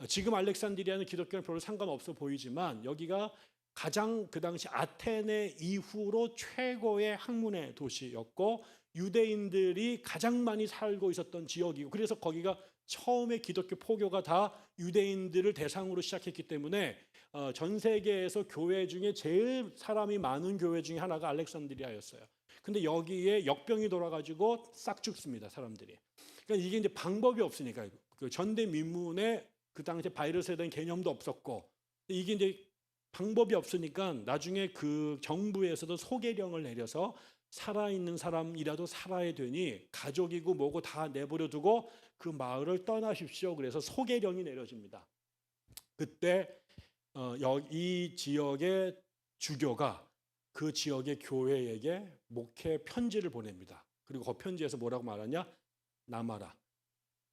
지금 알렉산드리아는 기독교는 별로 상관없어 보이지만 여기가 가장 그 당시 아테네 이후로 최고의 학문의 도시였고 유대인들이 가장 많이 살고 있었던 지역이고, 그래서 거기가 처음에 기독교 포교가 다 유대인들을 대상으로 시작했기 때문에 전 세계에서 교회 중에 제일 사람이 많은 교회 중에 하나가 알렉산드리아였어요. 근데 여기에 역병이 돌아가지고 싹 죽습니다, 사람들이. 그러니까 이게 이제 방법이 없으니까 그 전대미문에 그 당시에 바이러스에 대한 개념도 없었고 이게 이제 방법이 없으니까 나중에 그 정부에서도 소개령을 내려서 살아있는 사람이라도 살아야 되니 가족이고 뭐고 다 내버려 두고 그 마을을 떠나십시오. 그래서 소개령이 내려집니다. 그때 이 지역의 주교가 그 지역의 교회에게 목회 편지를 보냅니다. 그리고 그 편지에서 뭐라고 말하냐? 남아라.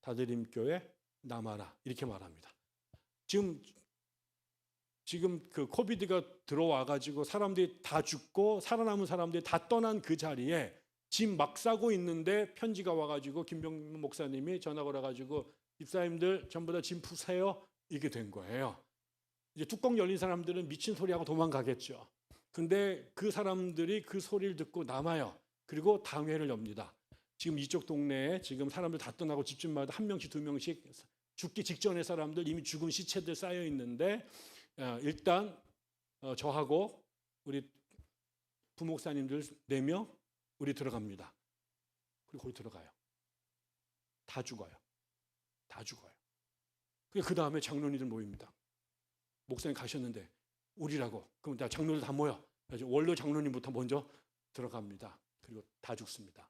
다드림교회 남아라. 이렇게 말합니다. 지금 그 코비드가 들어와 가지고 사람들이 다 죽고 살아남은 사람들이 다 떠난 그 자리에 짐 막 싸고 있는데 편지가 와 가지고 김병문 목사님이 전화 걸어 가지고 집사님들 전부 다 짐 푸세요. 이게 된 거예요. 이제 뚜껑 열린 사람들은 미친 소리하고 도망가겠죠. 근데 그 사람들이 그 소리를 듣고 남아요. 그리고 당회를 엽니다. 지금 이쪽 동네에 지금 사람들 다 떠나고 집집마다 한 명씩 두 명씩 죽기 직전의 사람들, 이미 죽은 시체들 쌓여 있는데 일단 저하고 우리 부목사님들 4명 우리 들어갑니다. 그리고 거기 들어가요. 다 죽어요. 다 죽어요. 그 다음에 장로님들 모입니다. 목사님 가셨는데 우리라고. 그럼 다 장로들 다 모여. 원로 장로님부터 먼저 들어갑니다. 그리고 다 죽습니다.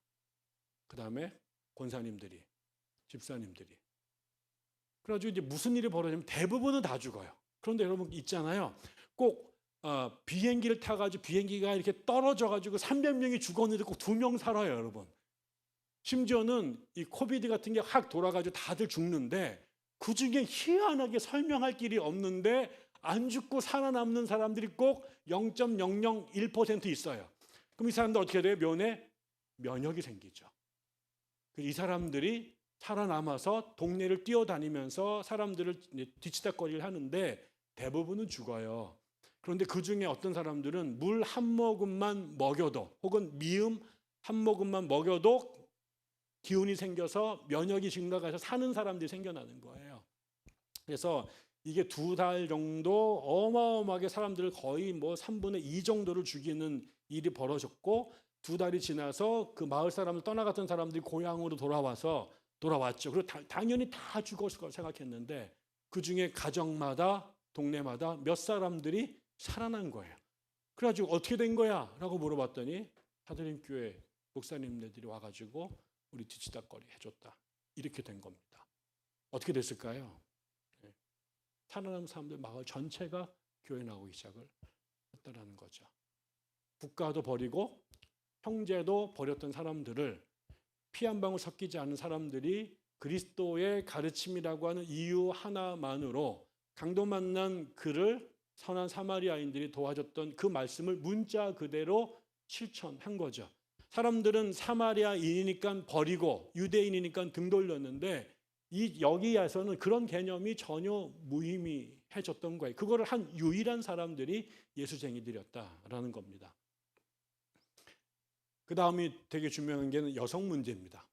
그 다음에 권사님들이, 집사님들이. 그래가지고 이제 무슨 일이 벌어지면 대부분은 다 죽어요. 그런데 여러분 있잖아요. 꼭 비행기를 타가지고 비행기가 이렇게 떨어져가지고 300명이 죽었는데 꼭 2명 살아요, 여러분. 심지어는 이 코비드 같은 게 확 돌아가지고 다들 죽는데 그 중에 희한하게 설명할 길이 없는데 안 죽고 살아남는 사람들이 꼭 0.001% 있어요. 그럼 이 사람들 어떻게 돼요? 면역이 생기죠. 이 사람들이 살아남아서 동네를 뛰어다니면서 사람들을 뒤치다거리를 하는데 대부분은 죽어요. 그런데 그 중에 어떤 사람들은 물 한 모금만 먹여도 혹은 미음 한 모금만 먹여도 기운이 생겨서 면역이 증가해서 사는 사람들이 생겨나는 거예요. 그래서 이게 2달 정도 어마어마하게 사람들을 거의 뭐 3분의 2 정도를 죽이는 일이 벌어졌고 2달이 지나서 그 마을 사람을 떠나갔던 사람들이 고향으로 돌아왔죠. 그리고 당연히 다 죽었을 거라 생각했는데 그중에 가정마다 동네마다 몇 사람들이 살아난 거예요. 그래가지고 어떻게 된 거야? 라고 물어봤더니 하드림 교회 목사님네들이 와가지고 우리 뒤치다거리 해줬다. 이렇게 된 겁니다. 어떻게 됐을까요? 살아남은 사람들 마을 전체가 교회 나오기 시작을 했다라는 거죠. 국가도 버리고 형제도 버렸던 사람들을 피 한 방울 섞이지 않은 사람들이 그리스도의 가르침이라고 하는 이유 하나만으로 강도 만난 그를 선한 사마리아인들이 도와줬던 그 말씀을 문자 그대로 실천한 거죠. 사람들은 사마리아인이니까 버리고 유대인이니까 등 돌렸는데 여기에서는 그런 개념이 전혀 무의미해졌던 거예요. 그거를 한 유일한 사람들이 예수쟁이들이었다라는 겁니다. 그 다음이 되게 중요한 게 여성 문제입니다.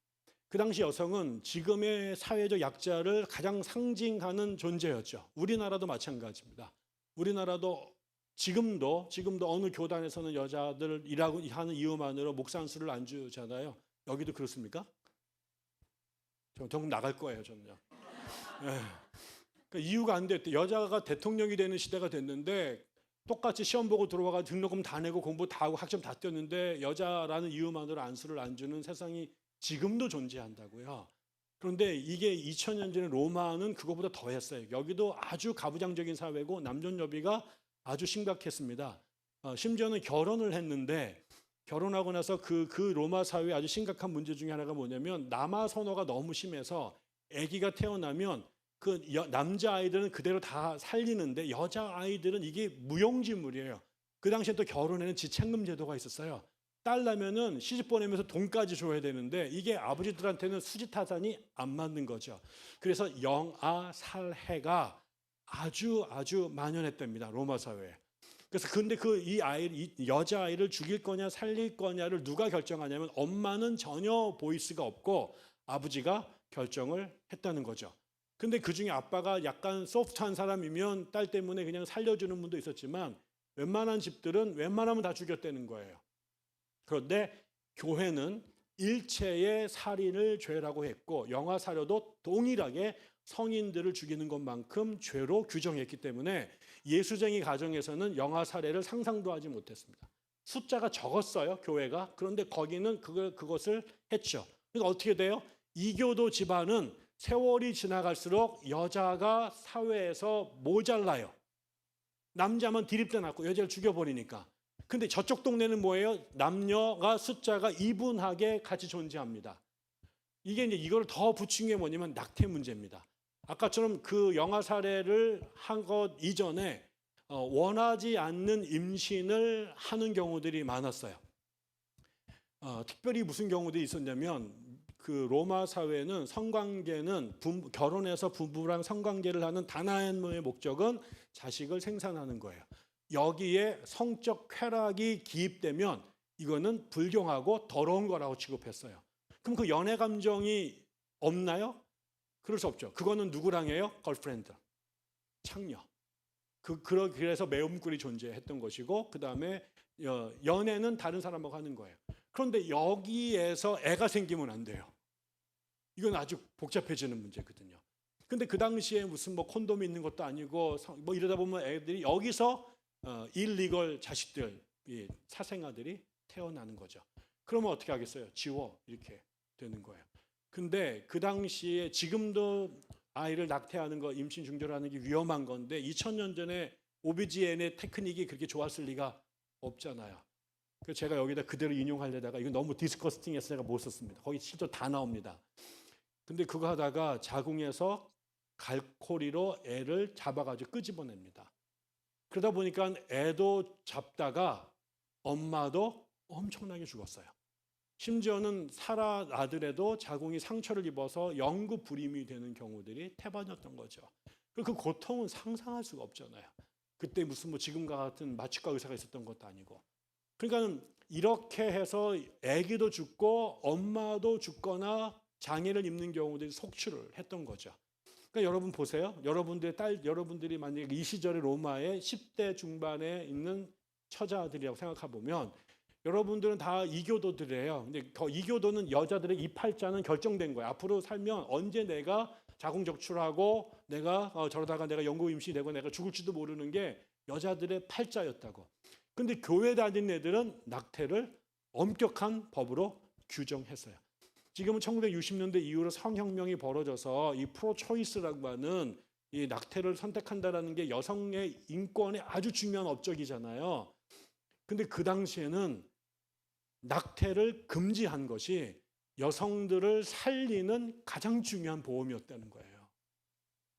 그 당시 여성은 지금의 사회적 약자를 가장 상징하는 존재였죠. 우리나라도 마찬가지입니다. 우리나라도 지금도 어느 교단에서는 여자들 일하고 하는 이유만으로 목사 한 수를 안 주잖아요. 여기도 그렇습니까? 전 나갈 거예요, 저는요. 그러니까 이유가 안 됐대. 여자가 대통령이 되는 시대가 됐는데 똑같이 시험 보고 들어와가 등록금 다 내고 공부 다 하고 학점 다 뛰었는데 여자라는 이유만으로 안수를 안 주는 세상이 지금도 존재한다고요. 그런데 이게 2000년 전에 로마는 그거보다 더 했어요. 여기도 아주 가부장적인 사회고 남존여비가 아주 심각했습니다. 심지어는 결혼을 했는데 결혼하고 나서 그 로마 사회의 아주 심각한 문제 중에 하나가 뭐냐면 남아 선호가 너무 심해서 아기가 태어나면 그 남자 아이들은 그대로 다 살리는데 여자 아이들은 이게 무용지물이에요. 그 당시에 또 결혼에는 지참금 제도가 있었어요. 딸 나면은 시집 보내면서 돈까지 줘야 되는데 이게 아버지들한테는 수지타산이 안 맞는 거죠. 그래서 영아살해가 아주 만연했답니다. 로마 사회에. 그래서 근데 이 여자 아이를 죽일 거냐 살릴 거냐를 누가 결정하냐면 엄마는 전혀 보이스가 없고 아버지가 결정을 했다는 거죠. 근데 그중에 아빠가 약간 소프트한 사람이면 딸 때문에 그냥 살려주는 분도 있었지만 웬만한 집들은 웬만하면 다 죽였다는 거예요. 그런데 교회는 일체의 살인을 죄라고 했고 영아살해도 동일하게 성인들을 죽이는 것만큼 죄로 규정했기 때문에 예수쟁이 가정에서는 영아살해를 상상도 하지 못했습니다. 숫자가 적었어요, 교회가. 그런데 거기는 그것을 했죠. 그래서 어떻게 돼요? 이교도 집안은 세월이 지나갈수록 여자가 사회에서 모자라요. 남자만 디립대 놨고 여자를 죽여버리니까. 근데 저쪽 동네는 뭐예요? 남녀가 숫자가 이분하게 같이 존재합니다. 이게 이제 이걸 더 부추긴 게 뭐냐면 낙태 문제입니다. 아까처럼 그 영아 살해를 한 것 이전에 원하지 않는 임신을 하는 경우들이 많았어요. 특별히 무슨 경우들이 있었냐면 그 로마 사회는 성관계는 결혼해서 부부랑 성관계를 하는 단 하나의 목적은 자식을 생산하는 거예요. 여기에 성적 쾌락이 기입되면 이거는 불경하고 더러운 거라고 취급했어요. 그럼 그 연애 감정이 없나요? 그럴 수 없죠. 그거는 누구랑 해요? 걸프렌드, 창녀. 그래서 매운꿀이 존재했던 것이고 그 다음에 연애는 다른 사람하고 하는 거예요. 그런데 여기에서 애가 생기면 안 돼요. 이건 아주 복잡해지는 문제거든요. 근데 그 당시에 무슨 뭐 콘돔이 있는 것도 아니고 뭐 이러다 보면 애들이 여기서 일리걸 자식들, 사생아들이 태어나는 거죠. 그러면 어떻게 하겠어요? 지워 이렇게 되는 거예요. 근데 그 당시에 지금도 아이를 낙태하는 거, 임신 중절하는 게 위험한 건데 2000년 전에 OBGYN의 테크닉이 그렇게 좋았을 리가 없잖아요. 그래서 제가 여기다 그대로 인용하려다가 이거 너무 디스커스팅해서 제가 못 썼습니다. 거기 실제 다 나옵니다. 근데 그거 하다가 자궁에서 갈코리로 애를 잡아가지고 끄집어냅니다. 그러다 보니까 애도 잡다가 엄마도 엄청나게 죽었어요. 심지어는 살아나더라도 자궁이 상처를 입어서 영구 불임이 되는 경우들이 태반이었던 거죠. 그 고통은 상상할 수가 없잖아요. 그때 무슨 뭐 지금과 같은 마취과 의사가 있었던 것도 아니고. 그러니까 이렇게 해서 아기도 죽고 엄마도 죽거나 장애를 입는 경우들이 속출을 했던 거죠. 그러니까 여러분 보세요. 여러분들이 만약에 이 시절의 로마의 10대 중반에 있는 처자들이라고 생각해 보면 여러분들은 다 이교도들이에요. 근데 이교도는 여자들의 이팔자는 결정된 거예요. 앞으로 살면 언제 내가 자궁적출하고 내가 저러다가 내가 영구 임신되고 내가 죽을지도 모르는 게 여자들의 팔자였다고. 근데 교회 다니는 애들은 낙태를 엄격한 법으로 규정했어요. 지금은 1960년대 이후로 성혁명이 벌어져서 이 프로초이스라고 하는 이 낙태를 선택한다라는 게 여성의 인권에 아주 중요한 업적이잖아요. 근데 그 당시에는 낙태를 금지한 것이 여성들을 살리는 가장 중요한 보험이었다는 거예요.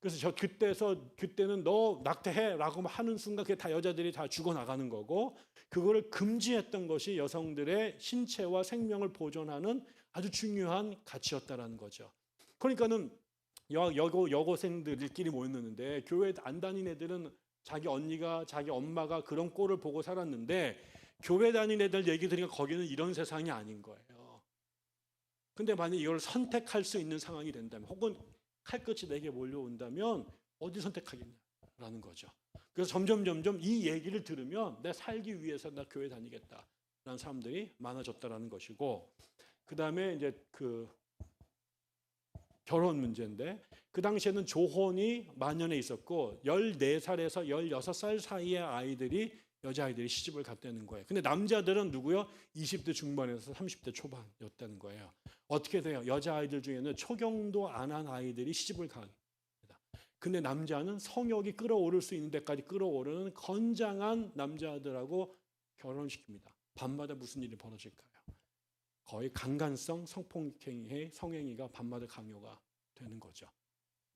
그래서 그때는 너 낙태해라고 하는 순간 그게 다 여자들이 다 죽어나가는 거고, 그거를 금지했던 것이 여성들의 신체와 생명을 보존하는 아주 중요한 가치였다라는 거죠. 그러니까는 여고생들끼리 모였는데 교회 안 다닌 애들은 자기 언니가 자기 엄마가 그런 꼴을 보고 살았는데 교회 다닌 애들 얘기 들으니까 거기는 이런 세상이 아닌 거예요. 근데 만약 이걸 선택할 수 있는 상황이 된다면, 혹은 칼끝이 내게 몰려온다면 어디 선택하겠냐라는 거죠. 그래서 점점 이 얘기를 들으면 내 살기 위해서 나 교회 다니겠다라는 사람들이 많아졌다라는 것이고, 그 다음에 이제 그 결혼 문제인데, 그 당시에는 조혼이 만연해 있었고 14살에서 16살 사이의 여자아이들이 시집을 갔다는 거예요. 근데 남자들은 누구요? 20대 중반에서 30대 초반이었다는 거예요. 어떻게 돼요? 여자아이들 중에는 초경도 안 한 아이들이 시집을 갑니다. 근데 남자는 성욕이 끌어오를 수 있는 데까지 끌어오르는 건장한 남자들하고 결혼시킵니다. 밤마다 무슨 일이 벌어질까요? 거의 강간성 성폭행의 성행위가 밤마다 강요가 되는 거죠.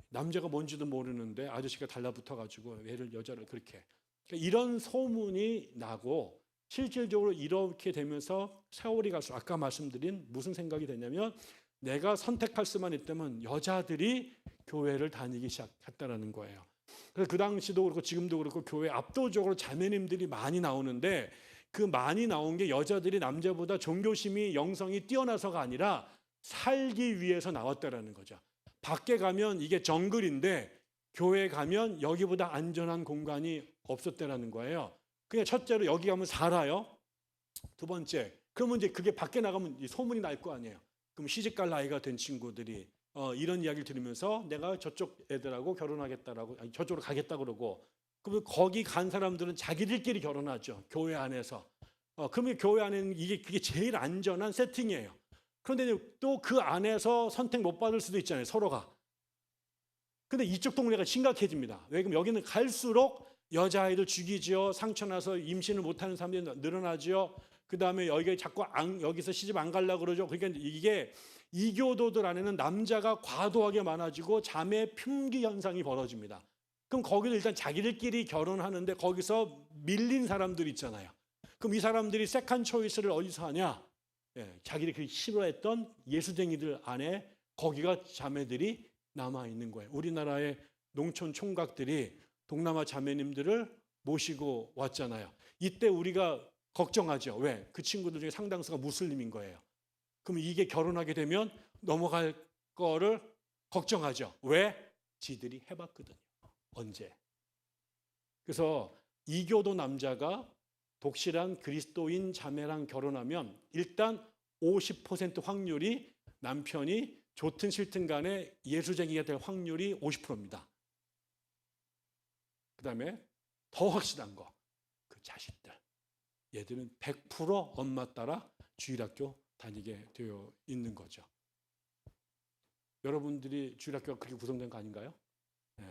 남자가 뭔지도 모르는데 아저씨가 달라붙어가지고 여자를 그렇게. 그러니까 이런 소문이 나고, 실질적으로 이렇게 되면서 세월이 갈수록 아까 말씀드린 무슨 생각이 되냐면, 내가 선택할 수만 있다면 여자들이 교회를 다니기 시작했다라는 거예요. 그래서 그 당시도 그렇고 지금도 그렇고 교회 압도적으로 자매님들이 많이 나오는데, 그 많이 나온 게 여자들이 남자보다 종교심이 영성이 뛰어나서가 아니라 살기 위해서 나왔다라는 거죠. 밖에 가면 이게 정글인데 교회 가면 여기보다 안전한 공간이 없었다라는 거예요. 그냥 첫째로 여기 가면 살아요. 두 번째, 그러면 이제 그게 밖에 나가면 소문이 날 거 아니에요. 그럼 시집갈 나이가 된 친구들이 이런 이야기를 들으면서 내가 저쪽 애들하고 결혼하겠다라고, 아니, 저쪽으로 가겠다 그러고, 그러면 거기 간 사람들은 자기들끼리 결혼하죠. 교회 안에서. 그러면 교회 안에는 그게 제일 안전한 세팅이에요. 그런데 또 그 안에서 선택 못 받을 수도 있잖아요, 서로가. 근데 이쪽 동네가 심각해집니다. 왜? 그럼 여기는 갈수록 여자아이들 죽이죠. 상처 나서 임신을 못하는 사람들이 늘어나죠. 그 다음에 여기서 시집 안 가려고 그러죠. 그러니까 이게 이교도들 안에는 남자가 과도하게 많아지고 자매 품귀 현상이 벌어집니다. 그럼 거기도 일단 자기들끼리 결혼하는데 거기서 밀린 사람들 있잖아요. 그럼 이 사람들이 세컨 초이스를 어디서 하냐? 자기들이 싫어했던 예수쟁이들 안에 거기가 자매들이 남아있는 거예요. 우리나라의 농촌 총각들이 동남아 자매님들을 모시고 왔잖아요. 이때 우리가 걱정하죠. 왜? 그 친구들 중에 상당수가 무슬림인 거예요. 그럼 이게 결혼하게 되면 넘어갈 거를 걱정하죠. 왜? 지들이 해봤거든요. 언제? 그래서 이교도 남자가 독실한 그리스도인 자매랑 결혼하면 일단 50% 확률이 남편이 좋든 싫든 간에 예수쟁이가 될 확률이 50%입니다. 그 다음에 더 확실한 거, 그 자식들. 얘들은 100% 엄마 따라 주일학교 다니게 되어 있는 거죠. 여러분들이 주일학교가 그렇게 구성된 거 아닌가요? 네.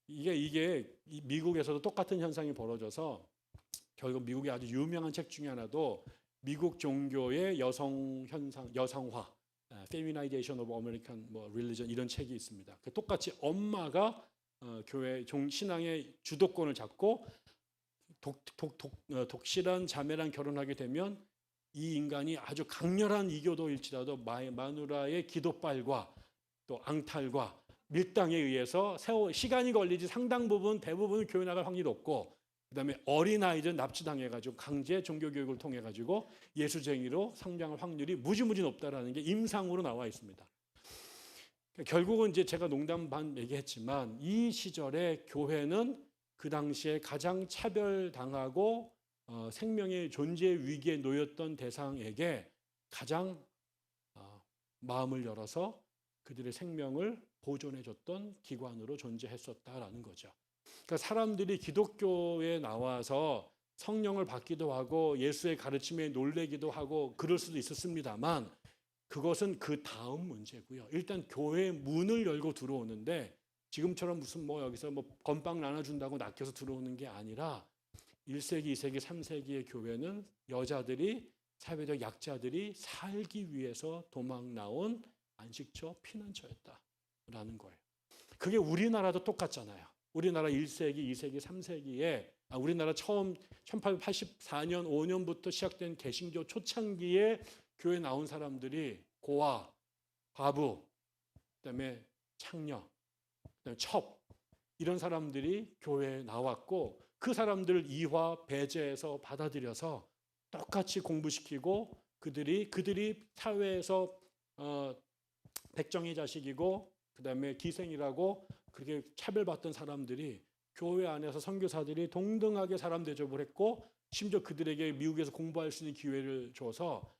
이게 미국에서도 똑같은 현상이 벌어져서 결국 미국의 아주 유명한 책 중에 하나도 미국 종교의 여성 현상, 여성화, Feminization of American Religion 이런 책이 있습니다. 똑같이 엄마가 교회 신앙의 주도권을 잡고 독실한 자매랑 결혼하게 되면 이 인간이 아주 강렬한 이교도일지라도 마누라의 기도빨과 또 앙탈과 밀당에 의해서 시간이 걸리지 상당 부분 대부분은 교회 나갈 확률이 없고, 그다음에 어린아이들 납치당해가지고 강제 종교교육을 통해가지고 예수쟁이로 성장할 확률이 무지무지 높다라는 게 임상으로 나와 있습니다. 결국은 이제 제가 농담 반 얘기했지만 이 시절에 교회는 그 당시에 가장 차별당하고 생명의 존재 위기에 놓였던 대상에게 가장 마음을 열어서 그들의 생명을 보존해줬던 기관으로 존재했었다라는 거죠. 그러니까 사람들이 기독교에 나와서 성령을 받기도 하고 예수의 가르침에 놀래기도 하고 그럴 수도 있었습니다만 그것은 그 다음 문제고요. 일단 교회 문을 열고 들어오는데 지금처럼 무슨 뭐 여기서 뭐 건빵 나눠준다고 낚여서 들어오는 게 아니라 1세기, 2세기, 3세기의 교회는 여자들이 사회적 약자들이 살기 위해서 도망 나온 안식처, 피난처였다라는 거예요. 그게 우리나라도 똑같잖아요. 우리나라 1세기, 2세기, 3세기에 우리나라 처음 1884년, 5년부터 시작된 개신교 초창기에 교회 나온 사람들이 고아, 과부, 그다음에 창녀, 그다음에 첩 이런 사람들이 교회에 나왔고 그 사람들을 이화, 배제해서 받아들여서 똑같이 공부시키고 그들이 사회에서 백정의 자식이고 그다음에 기생이라고 그렇게 차별받던 사람들이 교회 안에서 선교사들이 동등하게 사람 대접을 했고 심지어 그들에게 미국에서 공부할 수 있는 기회를 줘서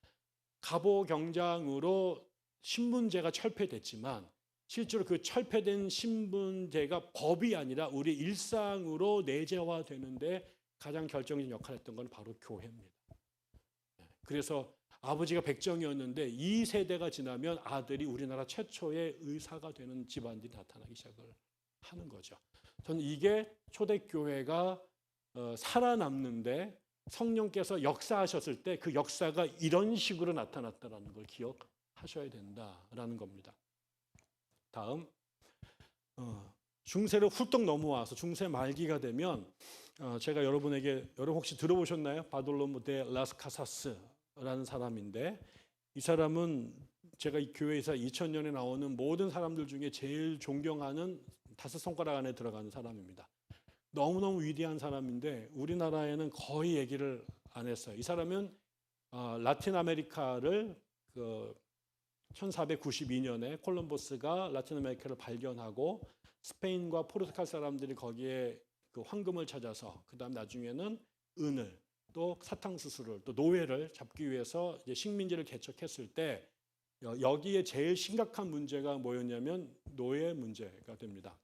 갑오 경장으로 신분제가 철폐됐지만 실제로 그 철폐된 신분제가 법이 아니라 우리 일상으로 내재화되는데 가장 결정적인 역할을 했던 건 바로 교회입니다. 그래서 아버지가 백정이었는데 이 세대가 지나면 아들이 우리나라 최초의 의사가 되는 집안들이 나타나기 시작을 하는 거죠. 저는 이게 초대교회가 살아남는데 성령께서 역사하셨을 때 그 역사가 이런 식으로 나타났다는 걸 기억하셔야 된다라는 겁니다. 다음 중세로 훌떡 넘어와서 중세 말기가 되면 제가 여러분 혹시 들어보셨나요? 바돌로무 데 라스 카사스라는 사람인데 이 사람은 제가 이 교회에서 2000년에 나오는 모든 사람들 중에 제일 존경하는 5손가락 안에 들어가는 사람입니다. 너무너무 위대한 사람인데 우리나라에는 거의 얘기를 안 했어요. 이 사람은 라틴 아메리카를 1492년에 콜럼버스가 라틴 아메리카를 발견하고 스페인과 포르투갈 사람들이 거기에 그 황금을 찾아서 그다음 나중에는 은을 또 사탕수수를 또 노예를 잡기 위해서 이제 식민지를 개척했을 때 여기에 제일 심각한 문제가 뭐였냐면 노예 문제가 됩니다.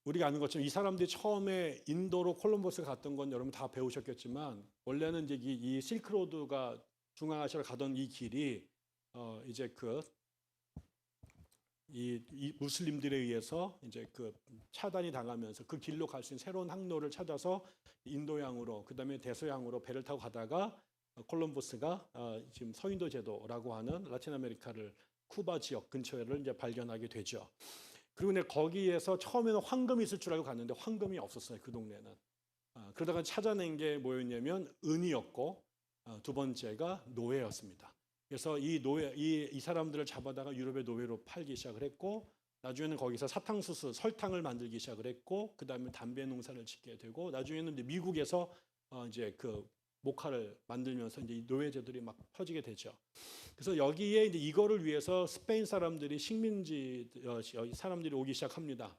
우리가 아는 것처럼 이 사람들이 처음에 인도로 콜럼버스가 갔던 건 여러분 다 배우셨겠지만 원래는 이제 이 실크로드가 중앙아시아로 가던 이 길이 이제 이 무슬림들에 의해서 이제 차단이 당하면서 그 길로 갈 수 있는 새로운 항로를 찾아서 인도양으로 그다음에 대서양으로 배를 타고 가다가 콜럼버스가 지금 서인도 제도라고 하는 라틴 아메리카를 쿠바 지역 근처를 이제 발견하게 되죠. 그리고 거기에서 처음에는 황금이 있을 줄 알고 갔는데 황금이 없었어요. 그 동네는. 그러다가 찾아낸 게 뭐였냐면 은이었고 두 번째가 노예였습니다. 그래서 이 사람들을 잡아다가 유럽의 노예로 팔기 시작을 했고 나중에는 거기서 사탕수수, 설탕을 만들기 시작을 했고 그다음에 담배 농사를 짓게 되고 나중에는 이제 미국에서 이제 모카를 만들면서 이제 노예제들이 막 퍼지게 되죠. 그래서 여기에 이제 이거를 위해서 스페인 사람들이 식민지 사람들이 오기 시작합니다.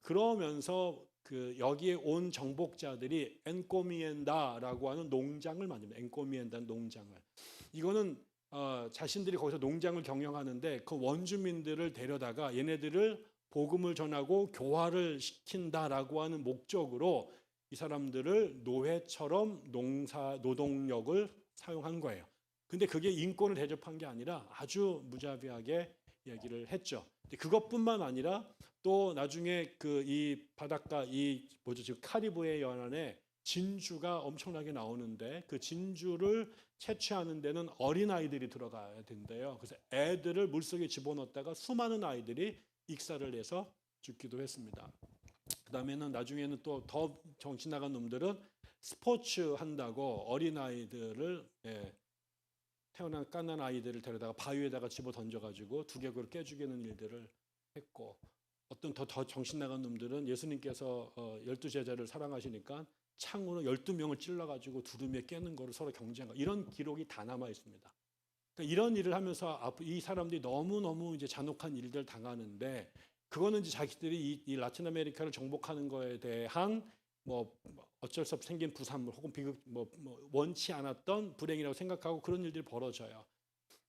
그러면서 여기에 온 정복자들이 엔코미엔다라고 하는 농장을 만듭니다. 엔코미엔다는 농장을. 이거는 자신들이 거기서 농장을 경영하는데 그 원주민들을 데려다가 얘네들을 복음을 전하고 교화를 시킨다라고 하는 목적으로 이 사람들을 노예처럼 노동력을 사용한 거예요. 근데 그게 인권을 대접한 게 아니라 아주 무자비하게 얘기를 했죠. 그것뿐만 아니라 또 나중에 이 바닷가 지금 카리브해 연안에 진주가 엄청나게 나오는데 그 진주를 채취하는 데는 어린 아이들이 들어가야 된대요. 그래서 애들을 물속에 집어넣었다가 수많은 아이들이 익사를 해서 죽기도 했습니다. 그다음에는 나중에는 또 더 정신 나간 놈들은 스포츠 한다고 어린 아이들을 태어난 깐난 아이들을 데려다가 바위에다가 집어 던져가지고 두개골을 깨죽이는 일들을 했고 어떤 더 정신 나간 놈들은 예수님께서 12제자를 사랑하시니까 창으로 12명을 찔러가지고 두루미에 깨는 거를 서로 경쟁하고 이런 기록이 다 남아 있습니다. 그러니까 이런 일을 하면서 이 사람들이 너무너무 이제 잔혹한 일들 당하는데, 그거는 이제 자기들이 이 라틴 아메리카를 정복하는 거에 대한 뭐 어쩔 수 없이 생긴 부산물 혹은 비극 뭐 원치 않았던 불행이라고 생각하고 그런 일들이 벌어져요.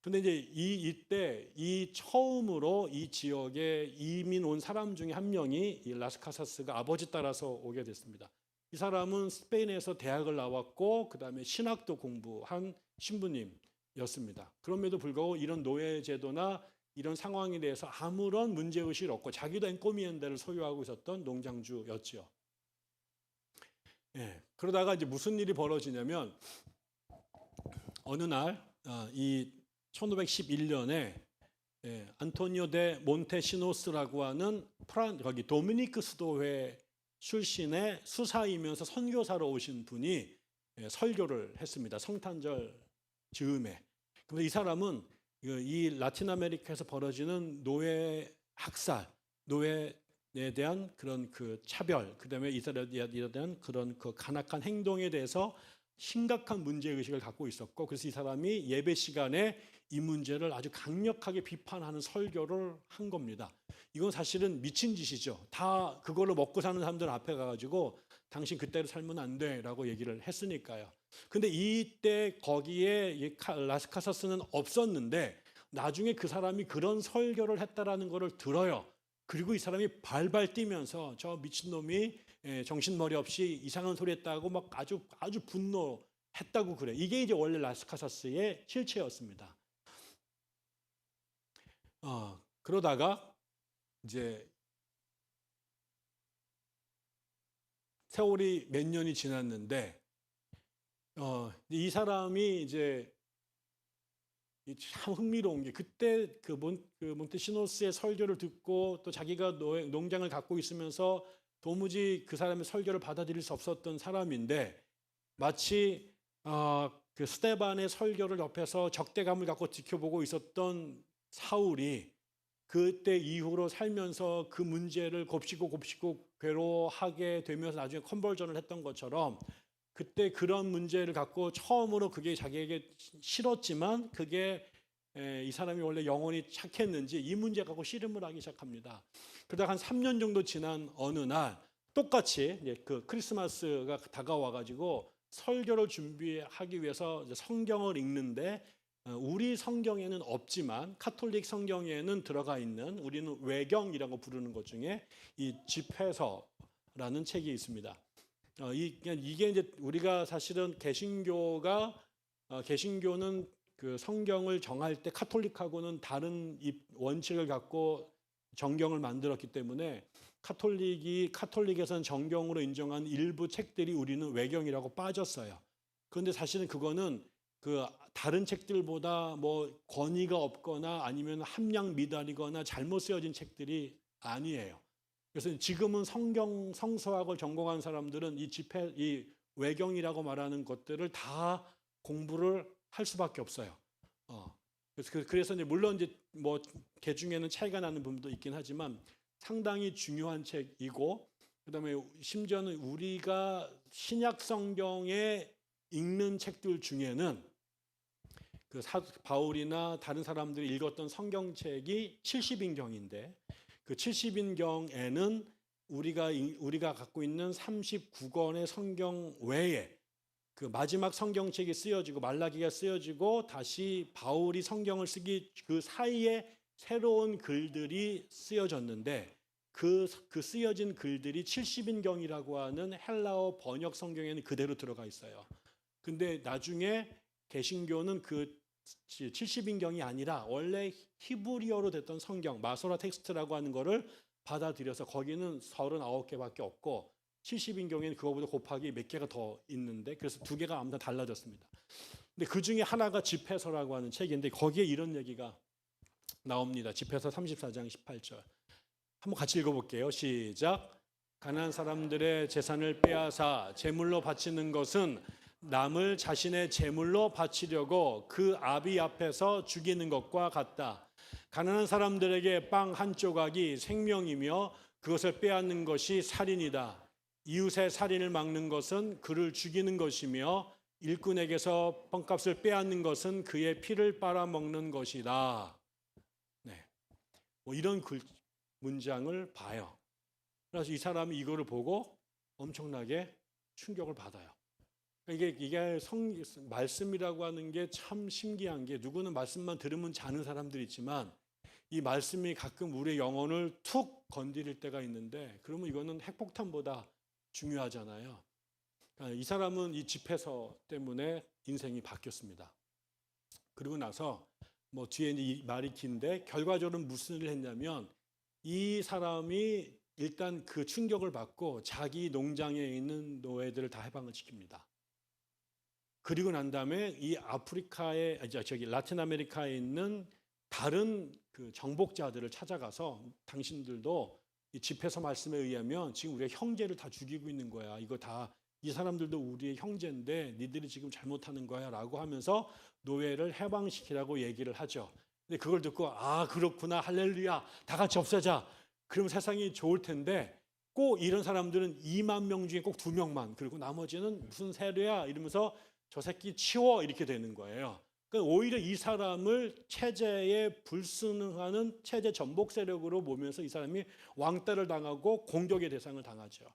근데 이제 이때 처음으로 이 지역에 이민 온 사람 중에 한 명이 이 라스카사스가 아버지 따라서 오게 됐습니다. 이 사람은 스페인에서 대학을 나왔고 그다음에 신학도 공부한 신부님이었습니다. 그럼에도 불구하고 이런 노예 제도나 이런 상황에 대해서 아무런 문제의식이 없고 자기도 엔코미엔다를 소유하고 있었던 농장주였죠. 예, 그러다가 이제 무슨 일이 벌어지냐면 어느 날 이 1511년에 안토니오 데 몬테시노스라고 하는 거기 도미니크 수도회 출신의 수사이면서 선교사로 오신 분이 설교를 했습니다. 성탄절 즈음에. 그래서 이 사람은 이 라틴 아메리카에서 벌어지는 노예 학살, 노예에 대한 그런 그 차별, 그다음에 이스라엘에 대한 그런 그 간악한 행동에 대해서 심각한 문제의식을 갖고 있었고, 그래서 이 사람이 예배 시간에 이 문제를 아주 강력하게 비판하는 설교를 한 겁니다. 이건 사실은 미친 짓이죠. 다 그걸로 먹고 사는 사람들 앞에 가가지고 당신 그때로 살면 안 돼라고 얘기를 했으니까요. 근데 이때 거기에 라스카사스는 없었는데 나중에 그 사람이 그런 설교를 했다라는 것을 들어요. 그리고 이 사람이 발발 뛰면서 저 미친놈이 정신머리 없이 이상한 소리 했다고 막 아주 분노했다고 그래. 이게 이제 원래 라스카사스의 실체였습니다. 그러다가 이제 세월이 몇 년이 지났는데 이 사람이 이제 참 흥미로운 게 그때 그 몬테시노스의 설교를 듣고 또 자기가 농장을 갖고 있으면서 도무지 그 사람의 설교를 받아들일 수 없었던 사람인데 마치 그 스데반의 설교를 옆에서 적대감을 갖고 지켜보고 있었던 사울이 그때 이후로 살면서 그 문제를 곱씹고 괴로워하게 되면서 나중에 컨버전을 했던 것처럼 그때 그런 문제를 갖고 처음으로 그게 자기에게 싫었지만 그게 이 사람이 원래 영혼이 착했는지 이 문제 갖고 씨름을 하기 시작합니다. 그러다가 한 3년 정도 지난 어느 날 똑같이 그 크리스마스가 다가와가지고 설교를 준비하기 위해서 성경을 읽는데 우리 성경에는 없지만 카톨릭 성경에는 들어가 있는 우리는 외경이라고 부르는 것 중에 이 집회서라는 책이 있습니다. 이게 이제 우리가 사실은 개신교는 그 성경을 정할 때 카톨릭하고는 다른 원칙을 갖고 정경을 만들었기 때문에 카톨릭에서는 정경으로 인정한 일부 책들이 우리는 외경이라고 빠졌어요. 그런데 사실은 그거는 그 다른 책들보다 뭐 권위가 없거나 아니면 함량 미달이거나 잘못 쓰여진 책들이 아니에요. 그래서 지금은 성서학을 전공한 사람들은 이 외경이라고 말하는 것들을 다 공부를 할 수밖에 없어요. 그래서 이제 물론 이제 뭐 개중에는 차이가 나는 부분도 있긴 하지만 상당히 중요한 책이고, 그다음에 심지어는 우리가 신약 성경에 읽는 책들 중에는 그 바울이나 다른 사람들이 읽었던 성경책이 70인경인데 그 70인경에는 우리가 갖고 있는 39권의 성경 외에 그 마지막 성경책이 쓰여지고 말라기가 쓰여지고 다시 바울이 성경을 쓰기 그 사이에 새로운 글들이 쓰여졌는데 그 쓰여진 글들이 70인경이라고 하는 헬라어 번역 성경에는 그대로 들어가 있어요. 근데 나중에 개신교는 그 70인경이 아니라 원래 히브리어로 됐던 성경 마소라 텍스트라고 하는 거를 받아들여서 거기는 39개밖에 없고 70인경에는 그거보다 곱하기 몇 개가 더 있는데 그래서 두 개가 아무튼 달라졌습니다. 근데 그 중에 하나가 집회서라고 하는 책인데 거기에 이런 얘기가 나옵니다. 집회서 34장 18절. 한번 같이 읽어볼게요. 시작. 가난한 사람들의 재산을 빼앗아 제물로 바치는 것은 남을 자신의 제물로 바치려고 그 아비 앞에서 죽이는 것과 같다. 가난한 사람들에게 빵 한 조각이 생명이며 그것을 빼앗는 것이 살인이다. 이웃의 살인을 막는 것은 그를 죽이는 것이며 일꾼에게서 뻥값을 빼앗는 것은 그의 피를 빨아먹는 것이다. 네. 뭐 이런 문장을 봐요. 그래서 이 사람이 이거를 보고 엄청나게 충격을 받아요. 이게 말씀이라고 하는 게 참 신기한 게, 누구는 말씀만 들으면 자는 사람들이 있지만 이 말씀이 가끔 우리의 영혼을 툭 건드릴 때가 있는데, 그러면 이거는 핵폭탄보다 중요하잖아요. 그러니까 이 사람은 이 집회서 때문에 인생이 바뀌었습니다. 그리고 나서 뭐 뒤에 이 말이 긴데 결과적으로 무슨 일을 했냐면, 이 사람이 일단 그 충격을 받고 자기 농장에 있는 노예들을 다 해방을 시킵니다. 그리고 난 다음에 이 라틴 아메리카에 있는 다른 그 정복자들을 찾아가서, 당신들도 이 집회서 말씀에 의하면 지금 우리의 형제를 다 죽이고 있는 거야. 이거 다 이 사람들도 우리의 형제인데 니들이 지금 잘못하는 거야 라고 하면서 노예를 해방시키라고 얘기를 하죠. 근데 그걸 듣고 그렇구나, 할렐루야, 다 같이 없애자. 그러면 세상이 좋을 텐데, 꼭 이런 사람들은 2만 명 중에 꼭 2명만, 그리고 나머지는 무슨 세례야 이러면서 저 새끼 치워 이렇게 되는 거예요. 그러니까 오히려 이 사람을 체제에 불순응하는 체제 전복 세력으로 보면서 이 사람이 왕따를 당하고 공격의 대상을 당하죠.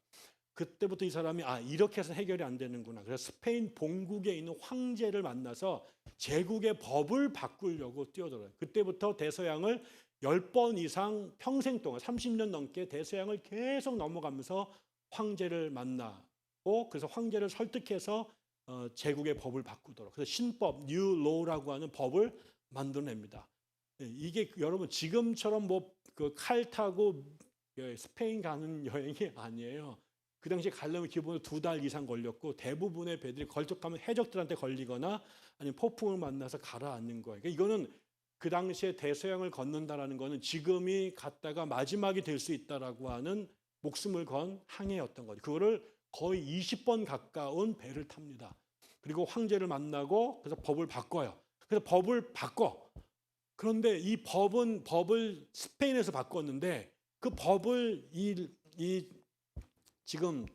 그때부터 이 사람이 이렇게 해서 해결이 안 되는구나. 그래서 스페인 본국에 있는 황제를 만나서 제국의 법을 바꾸려고 뛰어들어요. 그때부터 대서양을 10번 이상 평생 동안 30년 넘게 대서양을 계속 넘어가면서 황제를 만나고, 그래서 황제를 설득해서 제국의 법을 바꾸도록, 그래서 신법, 뉴 로우라고 하는 법을 만들어냅니다. 이게 여러분 지금처럼 뭐 그 칼 타고 스페인 가는 여행이 아니에요. 그 당시에 가려면 기본으로 2달 이상 걸렸고, 대부분의 배들이 걸쭉하면 해적들한테 걸리거나 아니면 폭풍을 만나서 가라앉는 거예요. 그러니까 이거는 그 당시에 대서양을 건넌다라는 거는 지금이 갔다가 마지막이 될 수 있다라고 하는 목숨을 건 항해였던 거죠. 그거를 거의 20번 가까운 배를 탑니다. 그리고 황제를 만나고 그래서 법을 바꿔요. 그래서 법을 바꿔. 그런데 이 법을 스페인에서 바꿨는데, 그 법을 지금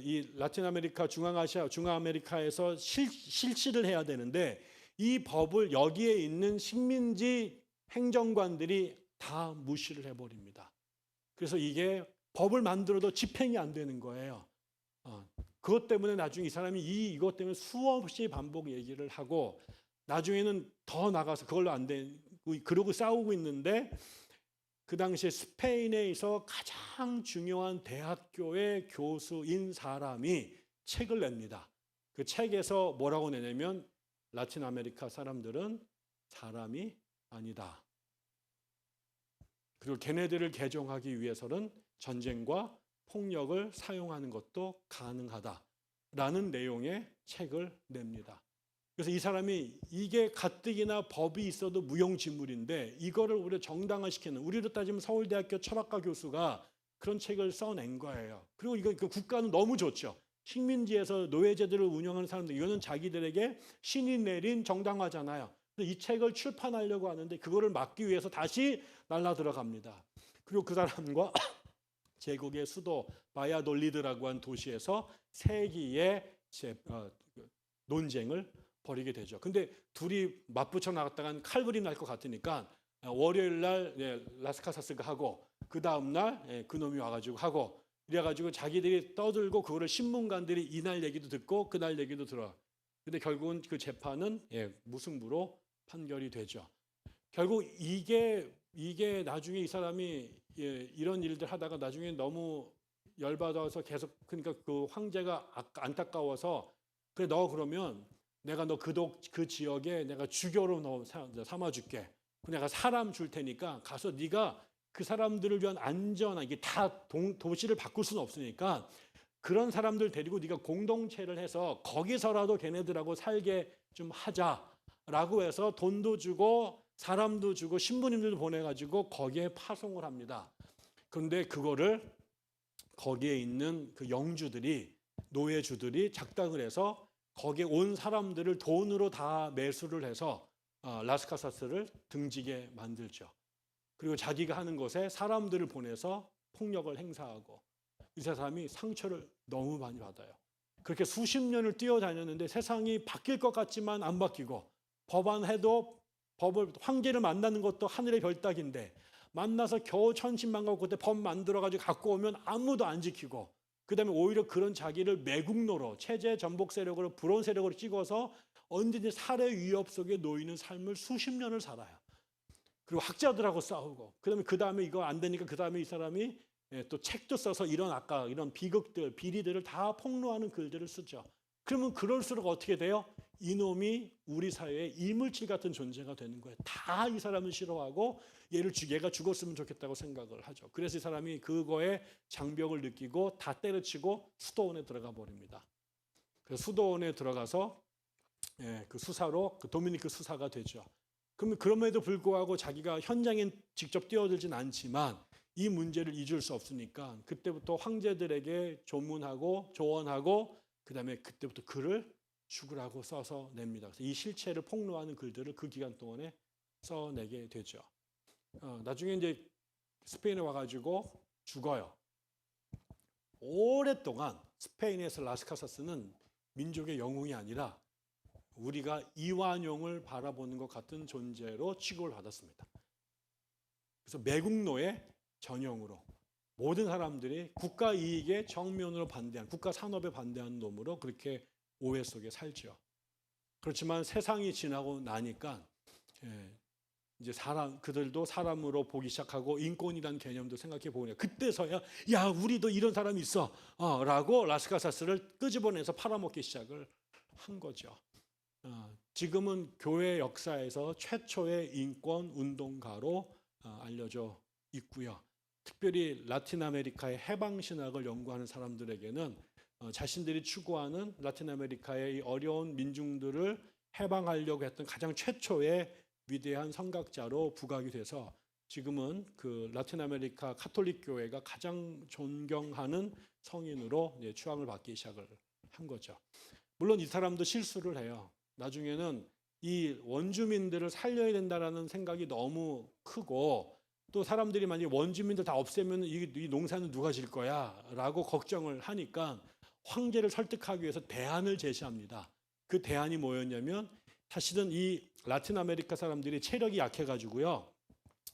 이 라틴 아메리카, 중앙아시아, 중앙아메리카에서 실시를 해야 되는데, 이 법을 여기에 있는 식민지 행정관들이 다 무시를 해버립니다. 그래서 이게 법을 만들어도 집행이 안 되는 거예요. 그것 때문에 나중에 이 사람이 이것 때문에 수없이 반복 얘기를 하고, 나중에는 더 나가서 그걸로 안 되고 그러고 싸우고 있는데, 그 당시에 스페인에서 가장 중요한 대학교의 교수인 사람이 책을 냅니다. 그 책에서 뭐라고 내냐면, 라틴 아메리카 사람들은 사람이 아니다. 그리고 걔네들을 개종하기 위해서는 전쟁과 폭력을 사용하는 것도 가능하다라는 내용의 책을 냅니다. 그래서 이 사람이 이게 가뜩이나 법이 있어도 무용지물인데 이거를 우리가 정당화시키는, 우리로 따지면 서울대학교 철학과 교수가 그런 책을 써낸 거예요. 그리고 이거 그 국가는 너무 좋죠. 식민지에서 노예제도를 운영하는 사람들, 이거는 자기들에게 신이 내린 정당화잖아요. 이 책을 출판하려고 하는데 그거를 막기 위해서 다시 날라 들어갑니다. 그리고 그 사람과 제국의 수도 바야돌리드라고 한 도시에서 세기의 논쟁을 벌이게 되죠. 근데 둘이 맞붙어 나갔다간 칼불이 날 것 같으니까 월요일 날 라스카사스가 하고, 그 다음 날 그놈이 와가지고 하고, 이래가지고 자기들이 떠들고, 그거를 신문관들이 이날 얘기도 듣고 그날 얘기도 들어. 근데 결국은 그 재판은 무승부로 판결이 되죠. 결국 이게 나중에 이 사람이 이런 일들 하다가 나중에 너무 열받아서 계속, 그러니까 그 황제가 안타까워서, 그래 너 그러면 내가 너 그 지역에 내가 주교로 너 삼아줄게. 내가 사람 줄 테니까 가서 네가 그 사람들을 위한 안전한, 이게 다 도시를 바꿀 수는 없으니까 그런 사람들 데리고 네가 공동체를 해서 거기서라도 걔네들하고 살게 좀 하자라고 해서 돈도 주고 사람도 주고 신부님들도 보내가지고 거기에 파송을 합니다. 그런데 그거를 거기에 있는 그 영주들이, 노예주들이 작당을 해서 거기에 온 사람들을 돈으로 다 매수를 해서 라스카사스를 등지게 만들죠. 그리고 자기가 하는 것에 사람들을 보내서 폭력을 행사하고, 이 사람이 상처를 너무 많이 받아요. 그렇게 수십 년을 뛰어다녔는데 세상이 바뀔 것 같지만 안 바뀌고 법안해도 황제를 만나는 것도 하늘의 별 따기인데 만나서 겨우 천신만고 그때 법 만들어가지고 갖고 오면 아무도 안 지키고 그다음에 오히려 그런 자기를 매국노로 체제 전복 세력으로 불온 세력으로 찍어서 언제든지 살해 위협 속에 놓이는 삶을 수십 년을 살아요. 그리고 학자들하고 싸우고 그다음에 이거 안 되니까 그다음에 이 사람이 또 책도 써서 이런 아까 이런 비극들 비리들을 다 폭로하는 글들을 쓰죠. 그러면 그럴수록 어떻게 돼요? 이놈이 우리 사회의 이물질 같은 존재가 되는 거예요. 다 이 사람을 싫어하고 얘가 죽었으면 좋겠다고 생각을 하죠. 그래서 이 사람이 그거에 장벽을 느끼고 다 때려치고 수도원에 들어가 버립니다. 그래서 수도원에 들어가서 그 수사로 그 도미니크 수사가 되죠. 그러면 그럼에도 불구하고 자기가 현장에 직접 뛰어들진 않지만 이 문제를 잊을 수 없으니까 그때부터 황제들에게 조문하고 조언하고 그다음에 그때부터 글을 죽으라고 써서 냅니다. 그래서 이 실체를 폭로하는 글들을 그 기간 동안에 써내게 되죠. 나중에 이제 스페인에 와가지고 죽어요. 오랫동안 스페인에서 라스카사스는 민족의 영웅이 아니라 우리가 이완용을 바라보는 것 같은 존재로 취급을 받았습니다. 그래서 매국노의 전형으로 모든 사람들이 국가 이익에 정면으로 반대한 국가 산업에 반대하는 놈으로 그렇게 오해 속에 살죠. 그렇지만 세상이 지나고 나니까 이제 그들도 사람으로 보기 시작하고 인권이라는 개념도 생각해 보냐. 그때서야 야 우리도 이런 사람이 있어 라고 라스카사스를 끄집어내서 팔아먹기 시작을 한 거죠. 지금은 교회 역사에서 최초의 인권 운동가로 알려져 있고요. 특별히 라틴 아메리카의 해방 신학을 연구하는 사람들에게는 자신들이 추구하는 라틴 아메리카의 이 어려운 민중들을 해방하려고 했던 가장 최초의 위대한 선각자로 부각이 돼서 지금은 그 라틴 아메리카 카톨릭 교회가 가장 존경하는 성인으로 추앙을 받기 시작을 한 거죠. 물론 이 사람도 실수를 해요. 나중에는 이 원주민들을 살려야 된다라는 생각이 너무 크고 또 사람들이 만약에 원주민들 다 없애면 이 농사는 누가 질 거야 라고 걱정을 하니까 황제를 설득하기 위해서 대안을 제시합니다. 그 대안이 뭐였냐면 사실은 이 라틴 아메리카 사람들이 체력이 약해가지고요.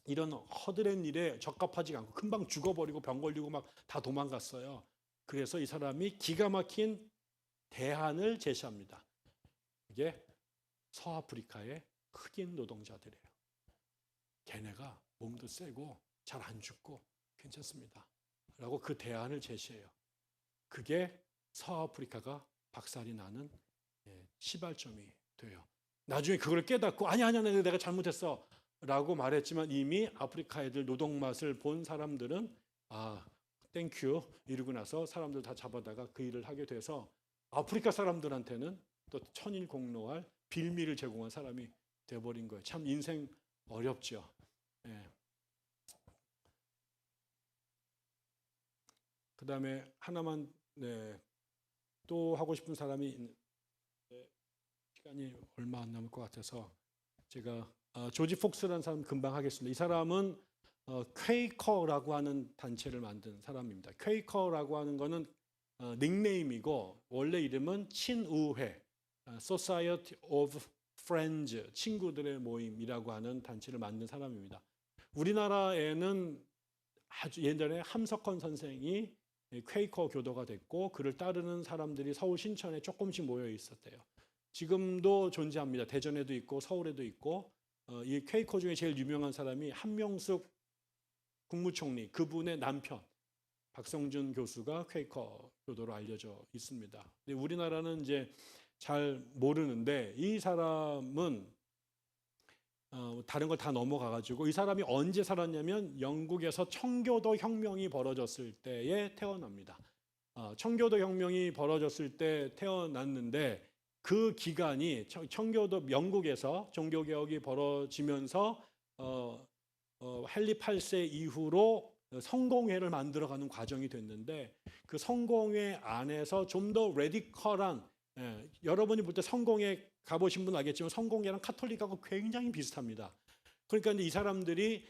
이런 허드렛 일에 적합하지 않고 금방 죽어버리고 병 걸리고 막 다 도망갔어요. 그래서 이 사람이 기가 막힌 대안을 제시합니다. 이게 서아프리카의 흑인 노동자들이에요. 걔네가 몸도 세고 잘 안 죽고 괜찮습니다. 라고 그 대안을 제시해요. 그게 서아프리카가 박살이 나는 시발점이 돼요. 나중에 그걸 깨닫고 아니야 내가 잘못했어 라고 말했지만 이미 아프리카 애들 노동 맛을 본 사람들은 땡큐 이러고 나서 사람들 다 잡아다가 그 일을 하게 돼서 아프리카 사람들한테는 또 천일공노할 빌미를 제공한 사람이 돼버린 거예요. 참 인생 어렵죠. 그 다음에 하나만 또 하고 싶은 사람이 시간이 얼마 안 남을 것 같아서 제가 조지 폭스라는 사람 금방 하겠습니다. 이 사람은 퀘이커라고 하는 단체를 만든 사람입니다. 퀘이커라고 하는 거는 닉네임이고 원래 이름은 친우회 Society of Friends 친구들의 모임이라고 하는 단체를 만든 사람입니다. 우리나라에는 아주 예전에 함석헌 선생이 퀘이커 교도가 됐고 그를 따르는 사람들이 서울 신천에 조금씩 모여 있었대요. 지금도 존재합니다. 대전에도 있고 서울에도 있고 이 퀘이커 중에 제일 유명한 사람이 한명숙 국무총리 그분의 남편 박성준 교수가 퀘이커 교도로 알려져 있습니다. 근데 우리나라는 이제 잘 모르는데 이 사람은 다른 걸 다 넘어가가지고 이 사람이 언제 살았냐면 영국에서 청교도 혁명이 벌어졌을 때에 태어납니다. 청교도 혁명이 벌어졌을 때 태어났는데 그 기간이 청교도 영국에서 종교개혁이 벌어지면서 헨리 8세 이후로 성공회를 만들어가는 과정이 됐는데 그 성공회 안에서 좀 더 레디컬한 여러분이 볼 때 성공회 가보신 분 알겠지만 성공회랑 카톨릭하고 굉장히 비슷합니다. 그러니까 이 사람들이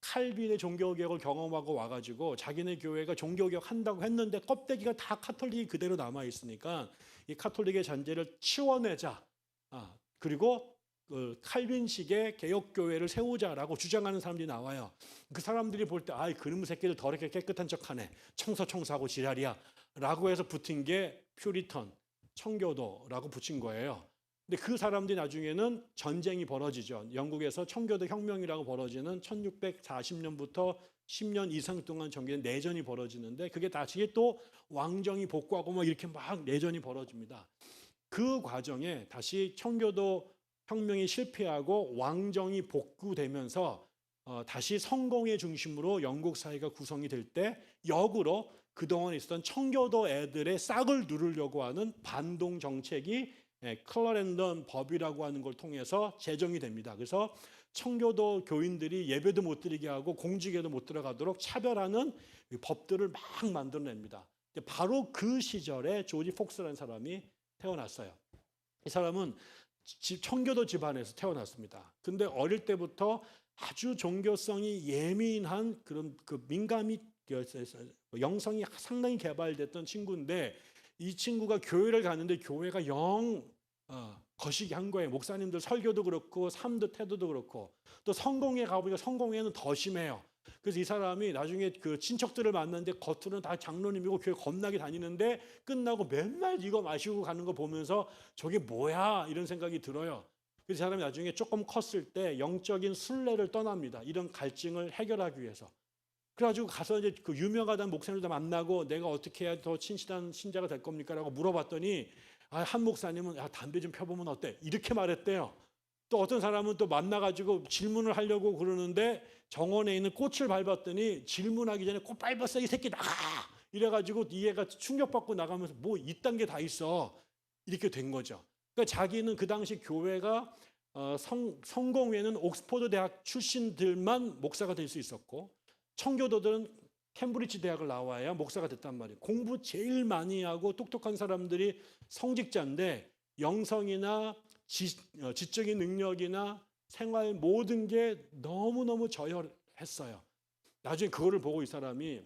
칼빈의 종교개혁을 경험하고 와가지고 자기네 교회가 종교개혁 한다고 했는데 껍데기가 다 카톨릭이 그대로 남아 있으니까 이 카톨릭의 잔재를 치워내자. 그리고 그 칼빈식의 개혁교회를 세우자라고 주장하는 사람들이 나와요. 그 사람들이 볼 때 그놈의 새끼들 더럽게 깨끗한 척하네. 청소하고 지랄이야. 라고 해서 붙은 게 퓨리턴, 청교도라고 붙인 거예요. 근데 그 사람들이 나중에는 전쟁이 벌어지죠. 영국에서 청교도 혁명이라고 벌어지는 1640년부터 10년 이상 동안 전개된 내전이 벌어지는데 그게 다시 또 왕정이 복구하고 막 이렇게 막 내전이 벌어집니다. 그 과정에 다시 청교도 혁명이 실패하고 왕정이 복구되면서 다시 성공의 중심으로 영국 사회가 구성이 될 때 역으로 그동안 있었던 청교도 애들의 싹을 누르려고 하는 반동 정책이 클러렌던 법이라고 하는 걸 통해서 제정이 됩니다. 그래서 청교도 교인들이 예배도 못 드리게 하고 공직에도 못 들어가도록 차별하는 법들을 막 만들어냅니다. 바로 그 시절에 조지 폭스라는 사람이 태어났어요. 이 사람은 청교도 집안에서 태어났습니다. 근데 어릴 때부터 아주 종교성이 예민한 그런 그 민감이 영성이 상당히 개발됐던 친구인데 이 친구가 교회를 가는데 교회가 영 거시기 한 거예요. 목사님들 설교도 그렇고 삶도 태도도 그렇고 또 성공회 가보니까 성공회는 더 심해요. 그래서 이 사람이 나중에 그 친척들을 만났는데 겉으로는 다 장로님이고 교회 겁나게 다니는데 끝나고 맨날 이거 마시고 가는 거 보면서 저게 뭐야 이런 생각이 들어요. 그래서 이 사람이 나중에 조금 컸을 때 영적인 순례를 떠납니다. 이런 갈증을 해결하기 위해서. 그래가지고 가서 이제 그 유명하다는 목사님들 만나고 내가 어떻게 해야 더 친실한 신자가 될 겁니까? 라고 물어봤더니 한 목사님은 담배 좀 펴보면 어때? 이렇게 말했대요. 또 어떤 사람은 또 만나가지고 질문을 하려고 그러는데 정원에 있는 꽃을 밟았더니 질문하기 전에 꽃 밟았어 이 새끼 나가! 이래가지고 이 애가 충격받고 나가면서 뭐 이딴 게 다 있어. 이렇게 된 거죠. 그러니까 자기는 그 당시 교회가 성공회는 옥스퍼드 대학 출신들만 목사가 될 수 있었고 청교도들은 캠브리지 대학을 나와야 목사가 됐단 말이에요. 공부 제일 많이 하고 똑똑한 사람들이 성직자인데 영성이나 지적인 능력이나 생활 모든 게 너무너무 저열했어요. 나중에 그거를 보고 이 사람이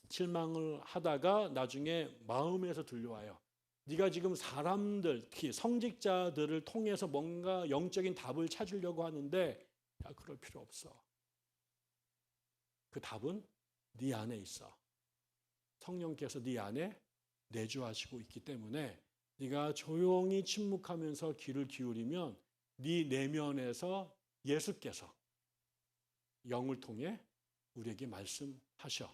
실망을 하다가 나중에 마음에서 들려와요. 네가 지금 사람들, 특히 성직자들을 통해서 뭔가 영적인 답을 찾으려고 하는데 그럴 필요 없어. 그 답은 네 안에 있어. 성령께서 네 안에 내주하시고 있기 때문에 네가 조용히 침묵하면서 귀를 기울이면 네 내면에서 예수께서 영을 통해 우리에게 말씀하셔.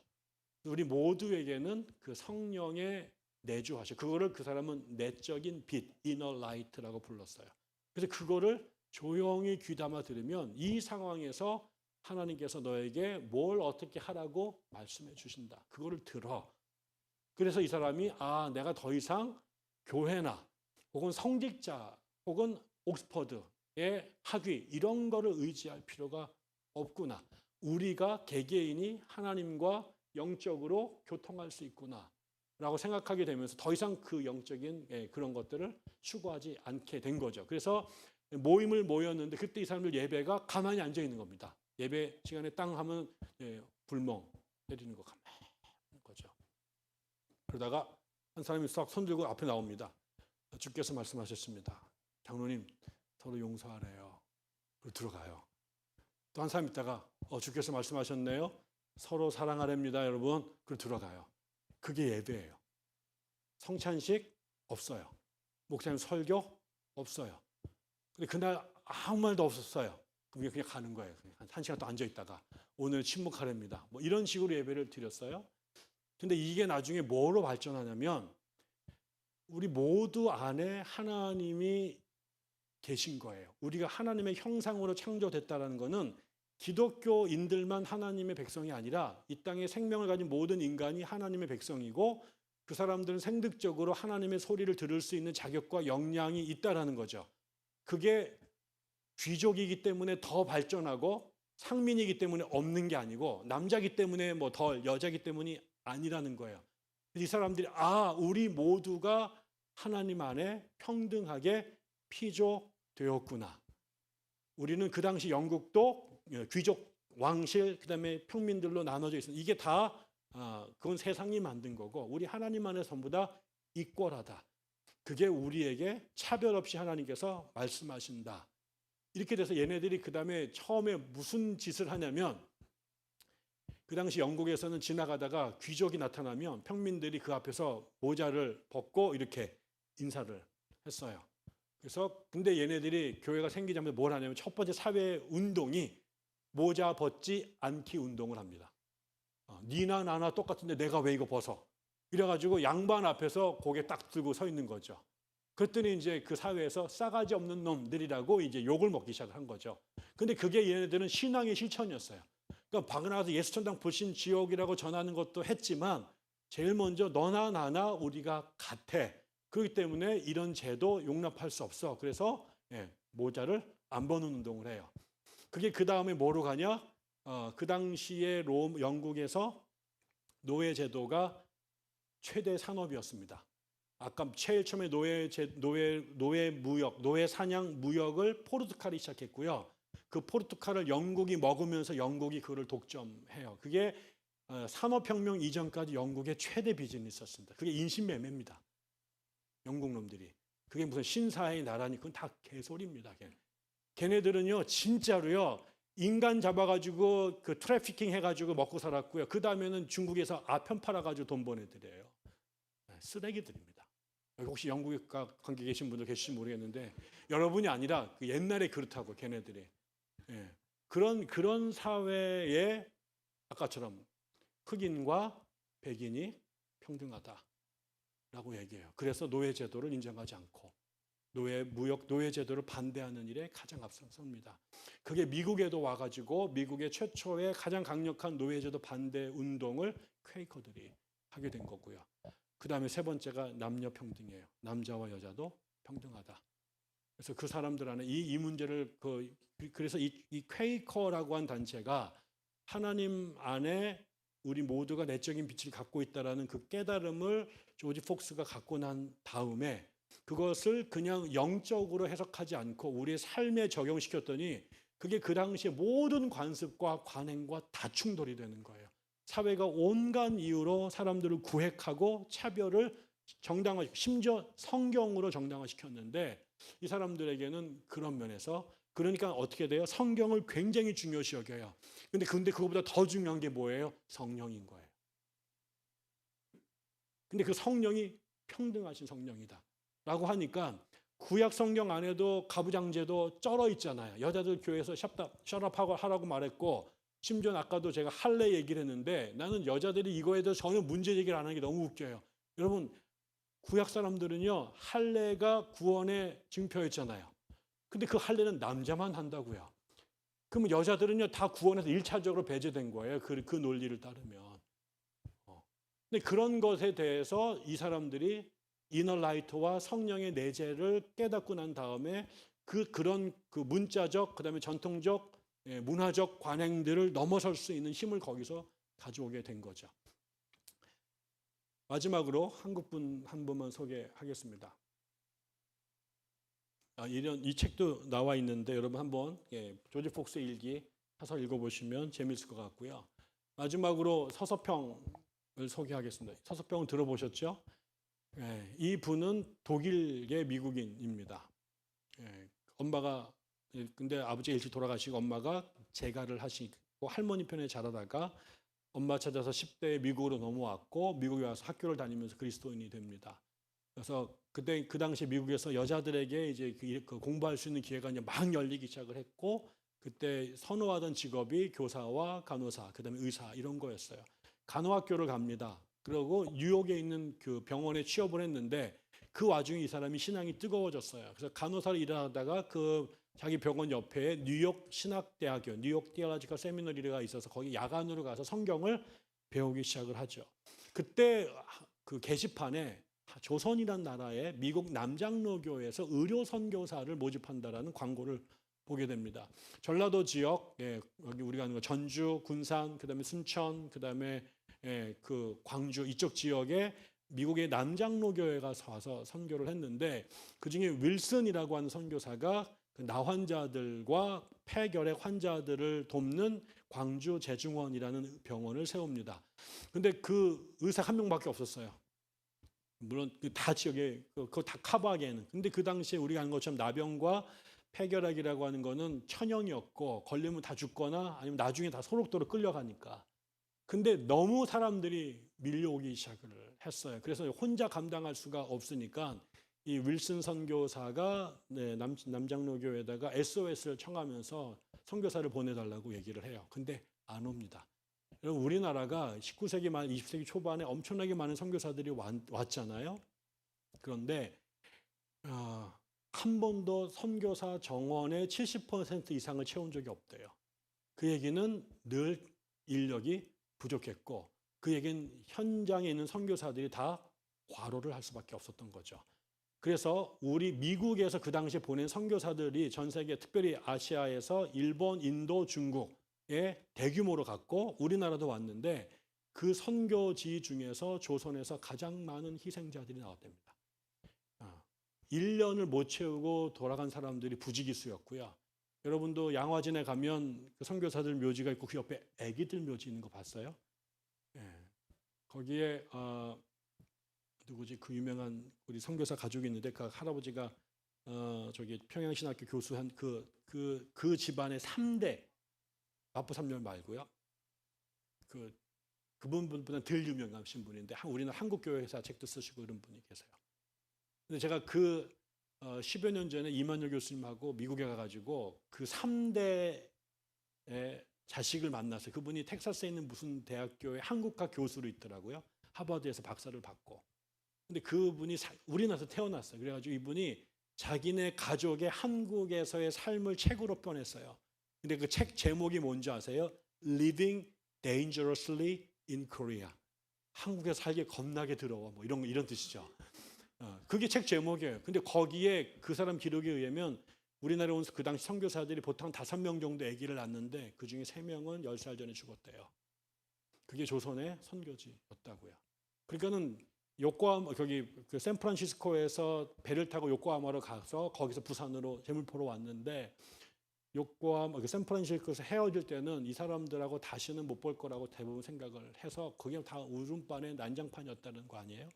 우리 모두에게는 그 성령의 내주하셔. 그거를 그 사람은 내적인 빛, inner light라고 불렀어요. 그래서 그거를 조용히 귀담아 들으면 이 상황에서 하나님께서 너에게 뭘 어떻게 하라고 말씀해 주신다. 그거를 들어. 그래서 이 사람이 내가 더 이상 교회나 혹은 성직자 혹은 옥스퍼드의 학위 이런 거를 의지할 필요가 없구나. 우리가 개개인이 하나님과 영적으로 교통할 수 있구나 라고 생각하게 되면서 더 이상 그 영적인 그런 것들을 추구하지 않게 된 거죠. 그래서 모임을 모였는데 그때 이 사람들 예배가 가만히 앉아 있는 겁니다. 예배 시간에 땅 하면 불멍 때리는 거 가만히 있는 거죠. 그러다가 한 사람이 싹 손들고 앞에 나옵니다. 주께서 말씀하셨습니다. 장로님 서로 용서하래요. 그리고 들어가요. 또 한 사람 있다가 주께서 말씀하셨네요. 서로 사랑하랍니다 여러분. 그리고 들어가요. 그게 예배예요. 성찬식 없어요. 목사님 설교 없어요. 근데 그날 아무 말도 없었어요. 그냥 가는 거예요. 한 시간 또 앉아 있다가 오늘 침묵하랍니다. 뭐 이런 식으로 예배를 드렸어요. 근데 이게 나중에 뭐로 발전하냐면 우리 모두 안에 하나님이 계신 거예요. 우리가 하나님의 형상으로 창조됐다는 것은 기독교인들만 하나님의 백성이 아니라 이 땅에 생명을 가진 모든 인간이 하나님의 백성이고 그 사람들은 생득적으로 하나님의 소리를 들을 수 있는 자격과 역량이 있다라는 거죠. 그게 귀족이기 때문에 더 발전하고 상민이기 때문에 없는 게 아니고 남자기 때문에 뭐 더 여자기 때문이 아니라는 거예요. 이 사람들이 우리 모두가 하나님 안에 평등하게 피조되었구나. 우리는 그 당시 영국도 귀족 왕실, 그다음에 평민들로 나눠져 있습니다. 이게 다 그건 세상이 만든 거고 우리 하나님 안에 전부 다 이퀄하다. 그게 우리에게 차별 없이 하나님께서 말씀하신다. 이렇게 돼서 얘네들이 그다음에 처음에 무슨 짓을 하냐면 그 당시 영국에서는 지나가다가 귀족이 나타나면 평민들이 그 앞에서 모자를 벗고 이렇게 인사를 했어요. 그래서 근데 얘네들이 교회가 생기자마자 뭘 하냐면 첫 번째 사회 운동이 모자 벗지 않기 운동을 합니다. 니나 나나 똑같은데 내가 왜 이거 벗어? 이래가지고 양반 앞에서 고개 딱 들고 서 있는 거죠. 그랬더니 이제 그 사회에서 싸가지 없는 놈들이라고 이제 욕을 먹기 시작한 거죠. 근데 그게 얘네들은 신앙의 실천이었어요. 그러니까 밖에 나가서 예수천당 불신 지옥이라고 전하는 것도 했지만 제일 먼저 너나 나나 우리가 같아. 그렇기 때문에 이런 제도 용납할 수 없어. 그래서 모자를 안 벗는 운동을 해요. 그게 그 다음에 뭐로 가냐? 그 당시에 영국에서 노예 제도가 최대 산업이었습니다. 아까 제일 처음에 노예 무역, 노예 사냥 무역을 포르투갈이 시작했고요. 그 포르투갈을 영국이 먹으면서 영국이 그걸 독점해요. 그게 산업혁명 이전까지 영국의 최대 비즈니스였습니다. 그게 인신매매입니다. 영국 놈들이. 그게 무슨 신사의 나라니 그건 다 개소리입니다. 걔네들은요 진짜로요 인간 잡아가지고 그 트래피킹 해가지고 먹고 살았고요. 그 다음에는 중국에서 아편 팔아가지고 돈 버내드려요. 쓰레기들입니다. 여기 혹시 영국에 관계 계신 분들 계실지 모르겠는데 여러분이 아니라 그 옛날에 그렇다고 걔네들이 그런 사회에 아까처럼 흑인과 백인이 평등하다라고 얘기해요. 그래서 노예 제도를 인정하지 않고 노예 제도를 반대하는 일에 가장 앞서섭니다. 그게 미국에도 와가지고 미국의 최초의 가장 강력한 노예 제도 반대 운동을 퀘이커들이 하게 된 거고요. 그 다음에 세 번째가 남녀 평등이에요. 남자와 여자도 평등하다. 그래서 그 사람들 안에 이 문제를 그래서 이 퀘이커라고 한 단체가 하나님 안에 우리 모두가 내적인 빛을 갖고 있다라는 그 깨달음을 조지 폭스가 갖고 난 다음에 그것을 그냥 영적으로 해석하지 않고 우리의 삶에 적용시켰더니 그게 그 당시에 모든 관습과 관행과 다 충돌이 되는 거예요. 사회가 온갖 이유로 사람들을 구획하고 차별을 정당화, 심지어 성경으로 정당화시켰는데 이 사람들에게는 그런 면에서 그러니까 어떻게 돼요? 성경을 굉장히 중요시 여겨요. 근데 그거보다 더 중요한 게 뭐예요? 성령인 거예요. 근데 그 성령이 평등하신 성령이다 라고 하니까 구약 성경 안에도 가부장제도 쩔어 있잖아요. 여자들 교회에서 셔럽하고 하라고 말했고 심지어 아까도 제가 할례 얘기를 했는데 나는 여자들이 이거에 대해서 전혀 문제 제기를 안 하는 게 너무 웃겨요. 여러분 구약 사람들은요 할례가 구원의 증표였잖아요. 근데 그 할례는 남자만 한다고요. 그러면 여자들은요 다 구원에서 1차적으로 배제된 거예요. 그 논리를 따르면. 근데 그런 것에 대해서 이 사람들이 이너라이트와 성령의 내재를 깨닫고 난 다음에 그런 문자적 그다음에 전통적 문화적 관행들을 넘어설 수 있는 힘을 거기서 가져오게 된 거죠. 마지막으로 한국분 한 분만 소개하겠습니다. 이 책도 나와 있는데 여러분 한번 조지 폭스 일기 사서 읽어보시면 재미있을 것 같고요. 마지막으로 서서평을 소개하겠습니다. 서서평은 들어보셨죠? 이 분은 독일계 미국인입니다. 엄마가 근데 아버지가 일찍 돌아가시고 엄마가 재가를 하시고 할머니 편에 자라다가 엄마 찾아서 10대에 미국으로 넘어왔고 미국에 와서 학교를 다니면서 그리스도인이 됩니다. 그래서 그때 그 당시 미국에서 여자들에게 이제 공부할 수 있는 기회가 이제 막 열리기 시작을 했고 그때 선호하던 직업이 교사와 간호사, 그다음에 의사 이런 거였어요. 간호학교를 갑니다. 그리고 뉴욕에 있는 그 병원에 취업을 했는데 그 와중에 이 사람이 신앙이 뜨거워졌어요. 그래서 간호사를 일하다가 그 자기 병원 옆에 뉴욕 신학대학교, 뉴욕 디얼로지컬 세미너리가 있어서 거기 야간으로 가서 성경을 배우기 시작을 하죠. 그때 그 게시판에 조선이란 나라의 미국 남장로교에서 의료 선교사를 모집한다라는 광고를 보게 됩니다. 전라도 지역, 여기 우리가 아는 거 전주, 군산, 그다음에 순천, 그다음에 그 광주 이쪽 지역에 미국의 남장로교회가 와서 선교를 했는데 그중에 윌슨이라고 하는 선교사가 그 나환자들과 폐결핵 환자들을 돕는 광주 재중원이라는 병원을 세웁니다. 근데 그 의사 한 명밖에 없었어요. 물론 다 지역에 그거 다 커버하기에는. 근데 그 당시에 우리가 아는 것처럼 나병과 폐결핵이라고 하는 거는 천형이었고 걸리면 다 죽거나 아니면 나중에 다 소록도로 끌려가니까. 근데 너무 사람들이 밀려오기 시작을 했어요. 그래서 혼자 감당할 수가 없으니까 이 윌슨 선교사가 남장로교에다가 SOS를 청하면서 선교사를 보내달라고 얘기를 해요. 근데 안 옵니다. 여러분, 우리나라가 19세기 말 20세기 초반에 엄청나게 많은 선교사들이 왔잖아요. 그런데 한 번도 선교사 정원의 70% 이상을 채운 적이 없대요. 그 얘기는 늘 인력이 부족했고, 그 얘기는 현장에 있는 선교사들이 다 과로를 할 수밖에 없었던 거죠. 그래서 우리 미국에서 그 당시에 보낸 선교사들이 전 세계, 특별히 아시아에서 일본, 인도, 중국에 대규모로 갔고 우리나라도 왔는데, 그 선교지 중에서 조선에서 가장 많은 희생자들이 나왔답니다. 1년을 못 채우고 돌아간 사람들이 부지기수였고요. 여러분도 양화진에 가면 그 선교사들 묘지가 있고 그 옆에 아기들 묘지 있는 거 봤어요? 예. 거기에 누구지, 그 유명한 우리 선교사 가족이 있는데 그 할아버지가 저기 평양신학교 교수한 그 집안의 3대 마포삼년 말고요. 그분보다 덜 유명하신 분인데 우리는 한국교회사 책도 쓰시고 그런 분이 계세요. 근데 제가 10여 년 전에 이만열 교수님하고 미국에 가가지고 그 3대의 자식을 만났어요. 그분이 텍사스에 있는 무슨 대학교의 한국학 교수로 있더라고요. 하버드에서 박사를 받고. 근데 그분이 우리나라에서 태어났어요. 그래가지고 이분이 자기네 가족의 한국에서의 삶을 책으로 표현했어요. 근데 그 책 제목이 뭔지 아세요? Living Dangerously in Korea. 한국에서 살기 겁나게 더러워. 뭐 이런 뜻이죠. 그게 책 제목이에요. 근데 거기에 그 사람 기록에 의하면 우리나라에 온 그 당시 선교사들이 보통 5명 정도 아기를 낳는데 그 중에 3명은 10살 전에 죽었대요. 그게 조선의 선교지였다고요. 그러니까는 요코하마, 거기 그 샌프란시스코에서 배를 타고 요코하마로 가서 거기서 부산으로 제물포로 왔는데, 요코하마, 샌프란시스코에서 헤어질 때는 이 사람들하고 다시는 못 볼 거라고 대부분 생각을 해서 그게 다 울음반의 난장판이었다는 거 아니에요?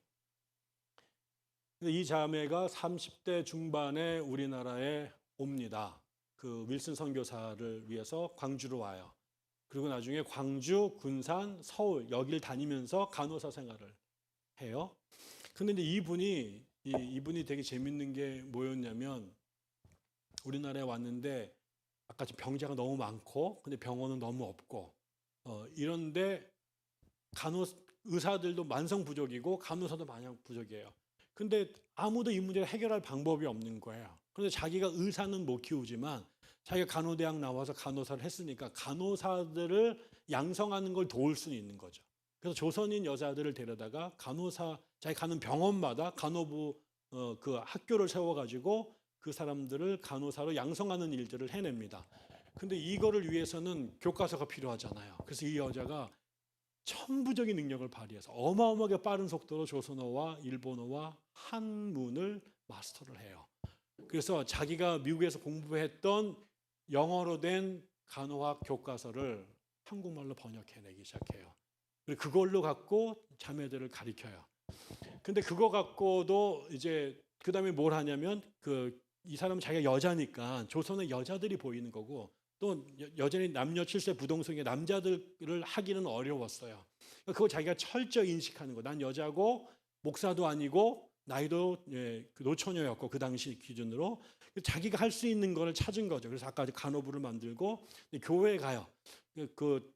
이 자매가 30대 중반에 우리나라에 옵니다. 그 윌슨 선교사를 위해서 광주로 와요. 그리고 나중에 광주, 군산, 서울 여기를 다니면서 간호사 생활을 해요. 근데 이제 이분이 되게 재밌는 게 뭐였냐면, 우리나라에 왔는데 아까 병자가 너무 많고 근데 병원은 너무 없고 이런데 의사들도 만성 부족이고 간호사도 마냥 부족이에요. 근데 아무도 이 문제를 해결할 방법이 없는 거예요. 그런데 자기가 의사는 못 키우지만 자기가 간호대학 나와서 간호사를 했으니까 간호사들을 양성하는 걸 도울 수는 있는 거죠. 그래서 조선인 여자들을 데려다가 자기 가는 병원마다 간호부 그 학교를 세워가지고 그 사람들을 간호사로 양성하는 일들을 해냅니다. 근데 이거를 위해서는 교과서가 필요하잖아요. 그래서 이 여자가 천부적인 능력을 발휘해서 어마어마하게 빠른 속도로 조선어와 일본어와 한문을 마스터를 해요. 그래서 자기가 미국에서 공부했던 영어로 된 간호학 교과서를 한국말로 번역해내기 시작해요. 그리고 그걸로 갖고 자매들을 가리켜요. 근데 그거 갖고도 이제 그 다음에 뭘 하냐면 이 사람은 자기가 여자니까 조선의 여자들이 보이는 거고, 또 여전히 남녀 7세 부동성의 남자들을 하기는 어려웠어요. 그걸 자기가 철저히 인식하는 거. 난 여자고 목사도 아니고 나이도 노처녀였고 그 당시 기준으로 자기가 할 수 있는 거를 찾은 거죠. 그래서 아까 간호부를 만들고 교회에 가요. 그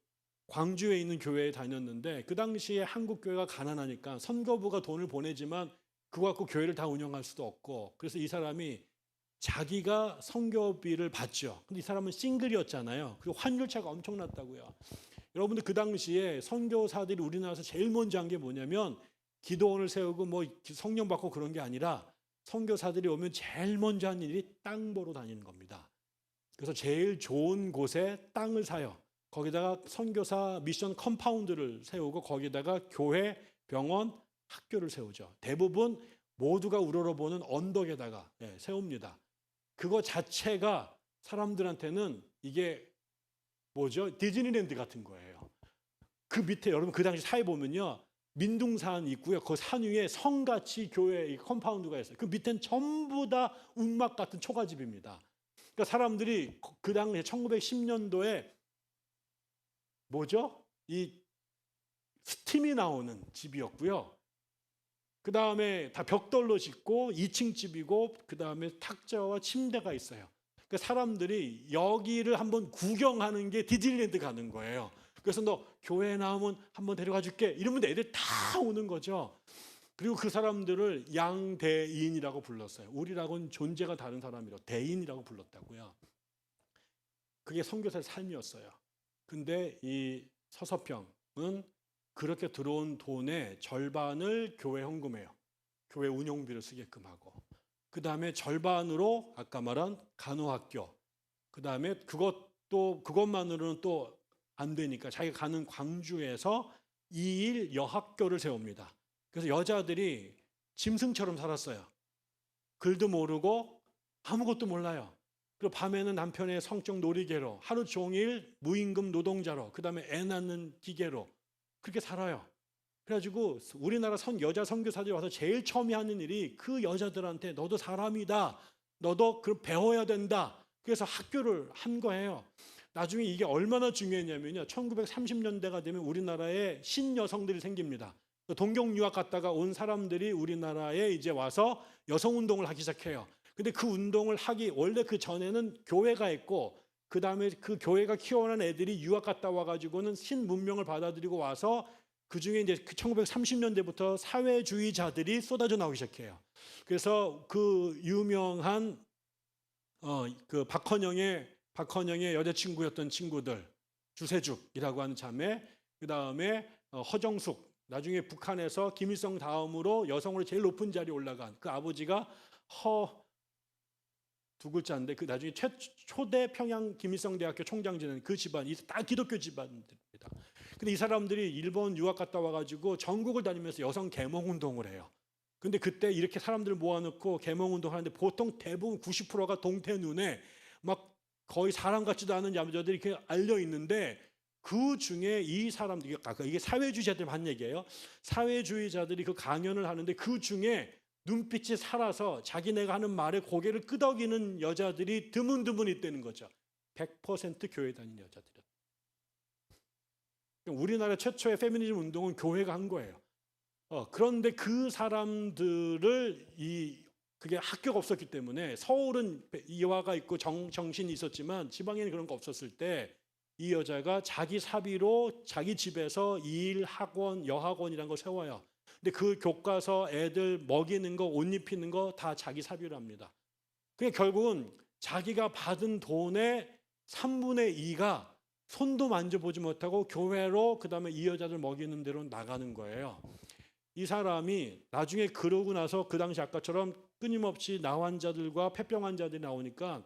광주에 있는 교회에 다녔는데 그 당시에 한국 교회가 가난하니까 선거부가 돈을 보내지만 그거 갖고 교회를 다 운영할 수도 없고, 그래서 이 사람이 자기가 선교비를 받죠. 근데 이 사람은 싱글이었잖아요. 그리고 환율차가 엄청났다고요. 여러분들 그 당시에 선교사들이 우리나라에서 제일 먼저 한 게 뭐냐면 기도원을 세우고 뭐 성령 받고 그런 게 아니라 선교사들이 오면 제일 먼저 한 일이 땅 보러 다니는 겁니다. 그래서 제일 좋은 곳에 땅을 사요. 거기다가 선교사 미션 컴파운드를 세우고 거기다가 교회, 병원, 학교를 세우죠. 대부분 모두가 우러러보는 언덕에다가 세웁니다. 그거 자체가 사람들한테는 이게 뭐죠? 디즈니랜드 같은 거예요. 그 밑에 여러분 그 당시 사회 보면요. 민둥산 있고요. 그 산 위에 성같이 교회 컴파운드가 있어요. 그 밑엔 전부 다 운막 같은 초가집입니다. 그러니까 사람들이 그 당시에 1910년도에 뭐죠? 이 스팀이 나오는 집이었고요. 그 다음에 다 벽돌로 짓고 2층 집이고 그 다음에 탁자와 침대가 있어요. 그러니까 사람들이 여기를 한번 구경하는 게 디즈니랜드 가는 거예요. 그래서 너 교회 나오면 한번 데려가 줄게 이러면 애들 다 오는 거죠. 그리고 그 사람들을 양대인이라고 불렀어요. 우리라고는 존재가 다른 사람이라 대인이라고 불렀다고요. 그게 선교사의 삶이었어요. 근데 이 서서평은 그렇게 들어온 돈의 절반을 교회 헌금해요. 교회 운영비를 쓰게끔 하고 그 다음에 절반으로 아까 말한 간호학교 그 다음에 그것만으로는 또 안 되니까 자기가 가는 광주에서 2일 여학교를 세웁니다. 그래서 여자들이 짐승처럼 살았어요. 글도 모르고 아무것도 몰라요. 그리고 밤에는 남편의 성적 놀이개로 하루 종일 무임금 노동자로 그 다음에 애 낳는 기계로 그렇게 살아요. 그래가지고 우리나라 여자 선교사들이 와서 제일 처음 하는 일이 그 여자들한테 너도 사람이다. 너도 그걸 배워야 된다. 그래서 학교를 한 거예요. 나중에 이게 얼마나 중요했냐면요. 1930년대가 되면 우리나라에 신여성들이 생깁니다. 동경 유학 갔다가 온 사람들이 우리나라에 이제 와서 여성 운동을 하기 시작해요. 근데 그 운동을 원래 그 전에는 교회가 있고 그 다음에 그 교회가 키워낸 애들이 유학 갔다 와가지고는 신문명을 받아들이고 와서 그 중에 이제 1930년대부터 사회주의자들이 쏟아져 나오기 시작해요. 그래서 그 유명한 그 박헌영의 여자친구였던 친구들 주세죽이라고 하는 자매, 그 다음에 허정숙, 나중에 북한에서 김일성 다음으로 여성으로 제일 높은 자리에 올라간 그 아버지가 두 글자인데 그 나중에 초대 평양 김일성 대학교 총장 지낸 그 집안, 다 기독교 집안들입니다. 근데 이 사람들이 일본 유학 갔다 와가지고 전국을 다니면서 여성 계몽 운동을 해요. 근데 그때 이렇게 사람들을 모아놓고 계몽 운동을 하는데 보통 대부분 90%가 동태 눈에 막 거의 사람 같지도 않은 남자들이 이렇게 알려 있는데 그 중에 이 사람들이 아까 이게 사회주의자들 한 얘기예요. 사회주의자들이 그 강연을 하는데 그 중에 눈빛이 살아서 자기네가 하는 말에 고개를 끄덕이는 여자들이 드문드문 있다는 거죠. 100% 교회 다니는 여자들은. 우리나라 최초의 페미니즘 운동은 교회가 한 거예요. 그런데 그 사람들을 그게 학교가 없었기 때문에 서울은 이화가 있고 정신이 있었지만 지방에는 그런 거 없었을 때 이 여자가 자기 사비로 자기 집에서 일학원, 여학원이라는 걸 세워요. 근데 그 교과서 애들 먹이는 거, 옷 입히는 거 다 자기 사비로 합니다. 그게 결국은 자기가 받은 돈의 3분의 2가 손도 만져보지 못하고 교회로 그다음에 이 여자들 먹이는 대로 나가는 거예요. 이 사람이 나중에 그러고 나서 그 당시 아까처럼 끊임없이 나환자들과 폐병 환자들이 나오니까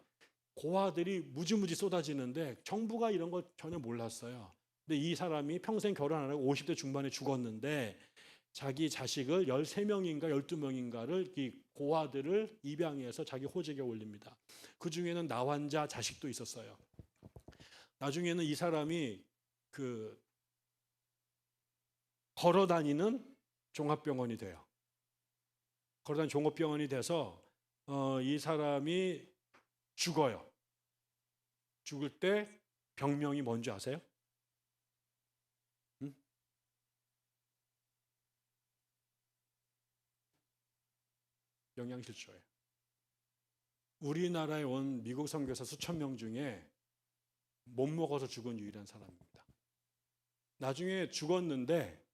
고아들이 무지무지 쏟아지는데 정부가 이런 거 전혀 몰랐어요. 근데 이 사람이 평생 결혼 안 하고 50대 중반에 죽었는데 자기 자식을 13명인가 12명인가를 이 고아들을 입양해서 자기 호적에 올립니다. 그 중에는 나환자 자식도 있었어요. 나중에는 이 사람이 걸어다니는 종합병원이 돼요. 걸어다니는 종합병원이 돼서 이 사람이 죽어요. 죽을 때 병명이 뭔지 아세요? 응? 영양실조예요. 우리나라에 온 미국 선교사 수천 명 중에 못 먹어서 죽은 유일한 사람입니다. 나중에 죽었는데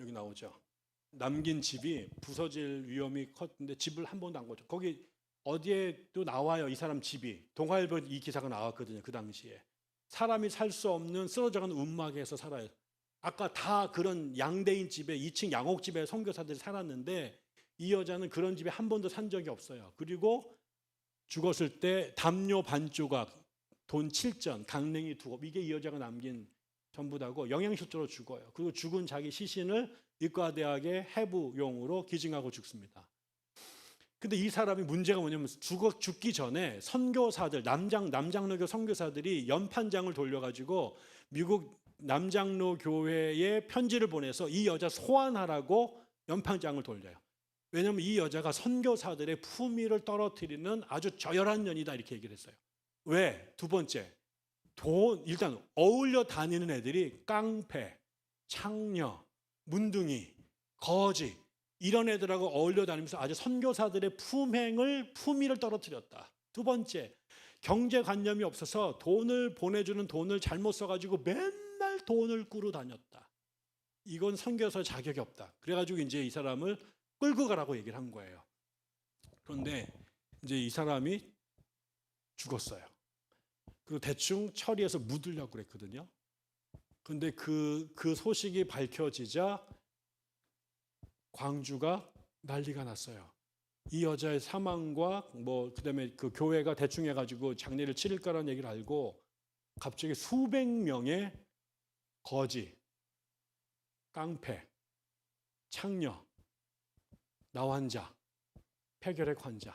여기 나오죠. 남긴 집이 부서질 위험이 컸는데 집을 한 번도 안 고쳐. 거기 어디에도 나와요. 이 사람 집이. 동아일보 이 기사가 나왔거든요. 그 당시에. 사람이 살 수 없는 쓰러져가는 움막에서 살아요. 아까 다 그런 양대인 집에 2층 양옥집에 선교사들이 살았는데 이 여자는 그런 집에 한 번도 산 적이 없어요. 그리고 죽었을 때 담요 반조각, 돈 7전, 강냉이 2곱 이게 이 여자가 남긴 전부 다고 영양실조로 죽어요. 그리고 죽은 자기 시신을 의과대학의 해부용으로 기증하고 죽습니다. 근데 이 사람이 문제가 뭐냐면 죽기 전에 선교사들, 남장로교 선교사들이 연판장을 돌려가지고 미국 남장로 교회에 편지를 보내서 이 여자 소환하라고 연판장을 돌려요. 왜냐하면 이 여자가 선교사들의 품위를 떨어뜨리는 아주 저열한 년이다 이렇게 얘기를 했어요. 왜? 두 번째, 일단 어울려 다니는 애들이 깡패, 창녀, 문둥이, 거지 이런 애들하고 어울려 다니면서 아주 선교사들의 품위를 떨어뜨렸다. 두 번째, 경제관념이 없어서 돈을 보내주는 돈을 잘못 써가지고 맨날 돈을 꾸러 다녔다. 이건 선교사 자격이 없다. 그래가지고 이제 이 사람을 끌고 가라고 얘기를 한 거예요. 그런데 이제 이 사람이 죽었어요. 그리고 대충 처리해서 묻으려고 그랬거든요. 그런데 그 소식이 밝혀지자 광주가 난리가 났어요. 이 여자의 사망과 그다음에 그 교회가 대충 해가지고 장례를 치를 거라는 얘기를 알고 갑자기 수백 명의 거지, 깡패, 창녀, 나환자, 폐결핵 환자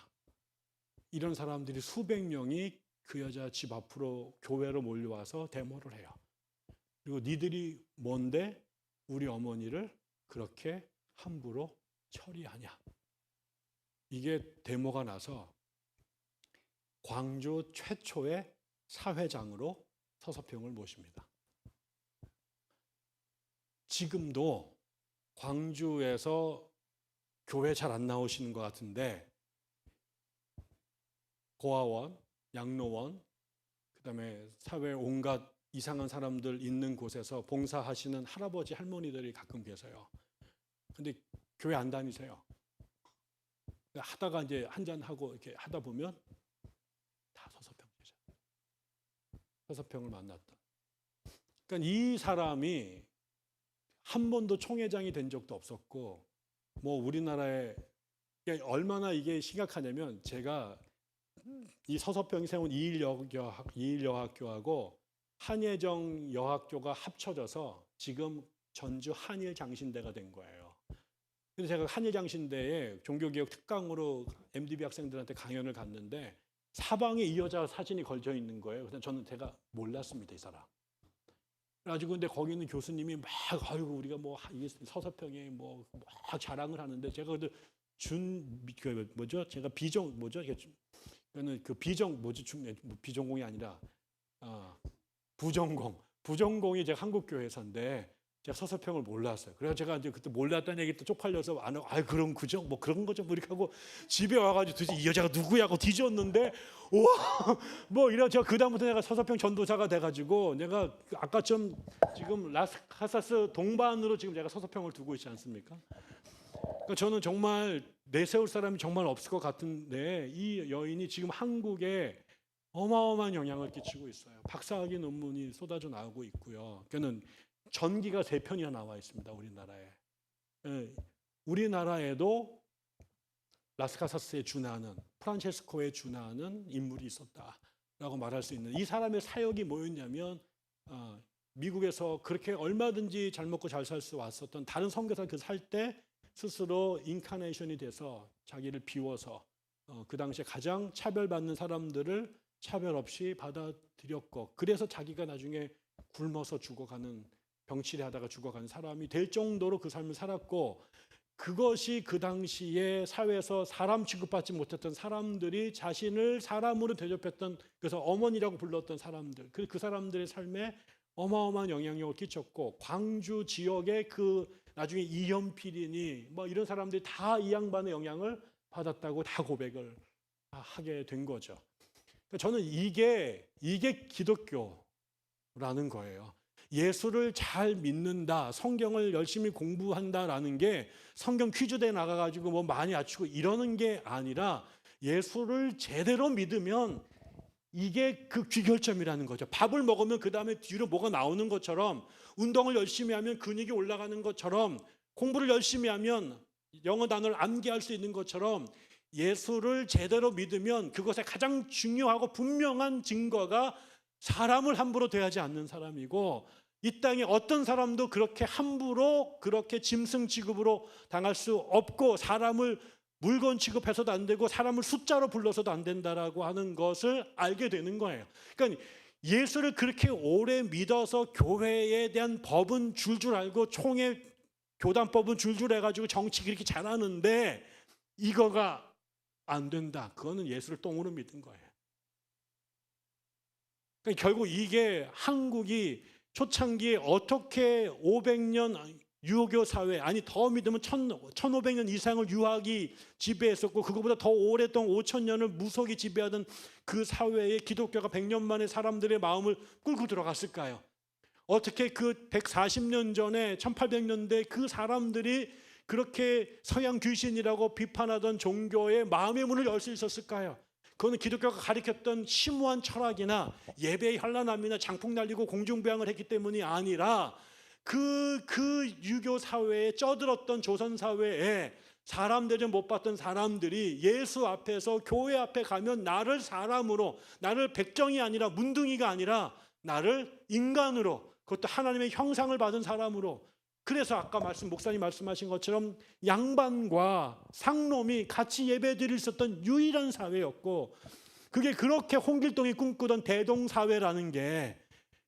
이런 사람들이 수백 명이 그 여자 집 앞으로 교회로 몰려와서 데모를 해요. 그리고 니들이 뭔데 우리 어머니를 그렇게 함부로 처리하냐. 이게 데모가 나서 광주 최초의 사회장으로 서서평을 모십니다. 지금도 광주에서 교회 잘 안 나오시는 것 같은데 고아원, 양로원, 그다음에 사회 온갖 이상한 사람들 있는 곳에서 봉사하시는 할아버지 할머니들이 가끔 계세요. 근데 교회 안 다니세요. 하다가 이제 한잔 하고 이렇게 하다 보면 다 서서평을 만났다. 그러니까 이 사람이 한 번도 총회장이 된 적도 없었고, 우리나라에 얼마나 이게 심각하냐면 제가 이 서서평이 세운 이일여학교하고 한예정 여학교가 합쳐져서 지금 전주 한일장신대가 된 거예요. 그래서 제가 한일장신대에 종교개혁 특강으로 MDB 학생들한테 강연을 갔는데 사방에 이 여자 사진이 걸쳐 있는 거예요. 그래서 저는 제가 몰랐습니다, 이 사람. 그래가지고 근데 거기 있는 교수님이 막 아이고 우리가 이게 서서평에 막 자랑을 하는데 제가 제가 비전공이 아니라 부전공이 제가 한국교회사인데 제가 서서평을 몰랐어요. 그래서 제가 이제 그때 몰랐다는 얘기 또 쪽팔려서 안 하고 그럼 그죠? 그런 거죠. 이렇게 하고 집에 와가지고 도대체 이 여자가 누구야 하고 뒤졌는데 우와 이래 제가 그다음부터 내가 서서평 전도사가 돼가지고 내가 아까처럼 지금 라스카사스 동반으로 지금 제가 서서평을 두고 있지 않습니까? 그러니까 저는 정말 내세울 사람이 정말 없을 것 같은데 이 여인이 지금 한국에 어마어마한 영향을 끼치고 있어요. 박사학위 논문이 쏟아져 나오고 있고요. 그는 전기가 3편이나 나와 있습니다. 우리나라에. 우리나라에도 라스카사스에 준하는 프란체스코에 준하는 인물이 있었다라고 말할 수 있는 이 사람의 사역이 뭐였냐면 미국에서 그렇게 얼마든지 잘 먹고 잘 살 수 왔었던 다른 선교사 살 때 스스로 인카네이션이 돼서 자기를 비워서 그 당시에 가장 차별받는 사람들을 차별 없이 받아들였고 그래서 자기가 나중에 굶어서 죽어가는 병치레하다가 죽어가는 사람이 될 정도로 그 삶을 살았고 그것이 그 당시에 사회에서 사람 취급받지 못했던 사람들이 자신을 사람으로 대접했던 그래서 어머니라고 불렀던 사람들 그 사람들의 삶에 어마어마한 영향력을 끼쳤고 광주 지역의 그 나중에 이현필이니 이런 사람들이 다 이 양반의 영향을 받았다고 다 고백을 하게 된 거죠. 저는 이게 기독교라는 거예요. 예수를 잘 믿는다, 성경을 열심히 공부한다라는 게 성경 퀴즈대에 나가가지고 많이 맞추고 이러는 게 아니라 예수를 제대로 믿으면 이게 그 귀결점이라는 거죠. 밥을 먹으면 그 다음에 뒤로 뭐가 나오는 것처럼 운동을 열심히 하면 근육이 올라가는 것처럼 공부를 열심히 하면 영어 단어를 암기할 수 있는 것처럼 예수를 제대로 믿으면 그것의 가장 중요하고 분명한 증거가 사람을 함부로 대하지 않는 사람이고 이 땅에 어떤 사람도 그렇게 함부로 그렇게 짐승 취급으로 당할 수 없고 사람을 물건 취급해서도 안 되고 사람을 숫자로 불러서도 안 된다라고 하는 것을 알게 되는 거예요. 그러니까 예수를 그렇게 오래 믿어서 교회에 대한 법은 줄줄 알고 총회 교단법은 줄줄 해가지고 정치 그렇게 잘하는데 이거가 안 된다. 그거는 예수를 똥으로 믿은 거예요. 그러니까 결국 이게 한국이 초창기에 어떻게 500년 유교 사회, 아니 더 믿으면 1500년 이상을 유학이 지배했었고 그거보다 더 오랫동안 5000년을 무속이 지배하던 그 사회에 기독교가 100년 만에 사람들의 마음을 끌고 들어갔을까요? 어떻게 그 140년 전에 1800년대 그 사람들이 그렇게 서양 귀신이라고 비판하던 종교의 마음의 문을 열 수 있었을까요? 그거는 기독교가 가르쳤던 심오한 철학이나 예배의 현란함이나 장풍 날리고 공중부양을 했기 때문이 아니라 그 유교 사회에 쩌들었던 조선 사회에 사람들을 못 봤던 사람들이 예수 앞에서 교회 앞에 가면 나를 사람으로, 나를 백정이 아니라 문둥이가 아니라 나를 인간으로, 그것도 하나님의 형상을 받은 사람으로. 그래서 아까 목사님 말씀하신 것처럼 양반과 상놈이 같이 예배드릴 수 있었던 유일한 사회였고, 그게 그렇게 홍길동이 꿈꾸던 대동사회라는 게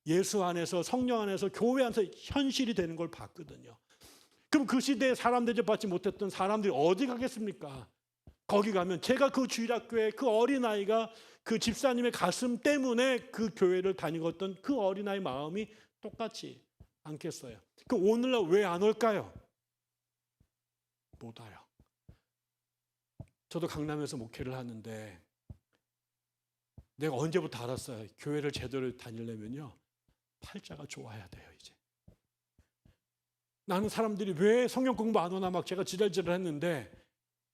예수 안에서, 성령 안에서, 교회 안에서 현실이 되는 걸 봤거든요. 그럼 그 시대에 사람 대접받지 못했던 사람들이 어디 가겠습니까? 거기 가면 제가 그 주일학교에 그 어린아이가 그 집사님의 가슴 때문에 그 교회를 다니었던 그 어린아이 마음이 똑같지 않겠어요? 그럼 오늘날 왜 안 올까요? 못 와요. 저도 강남에서 목회를 하는데 내가 언제부터 알았어요. 교회를 제대로 다니려면요, 팔자가 좋아야 돼요. 이제 나는 사람들이 왜 성경 공부 안 오나 막 제가 지랄지랄 했는데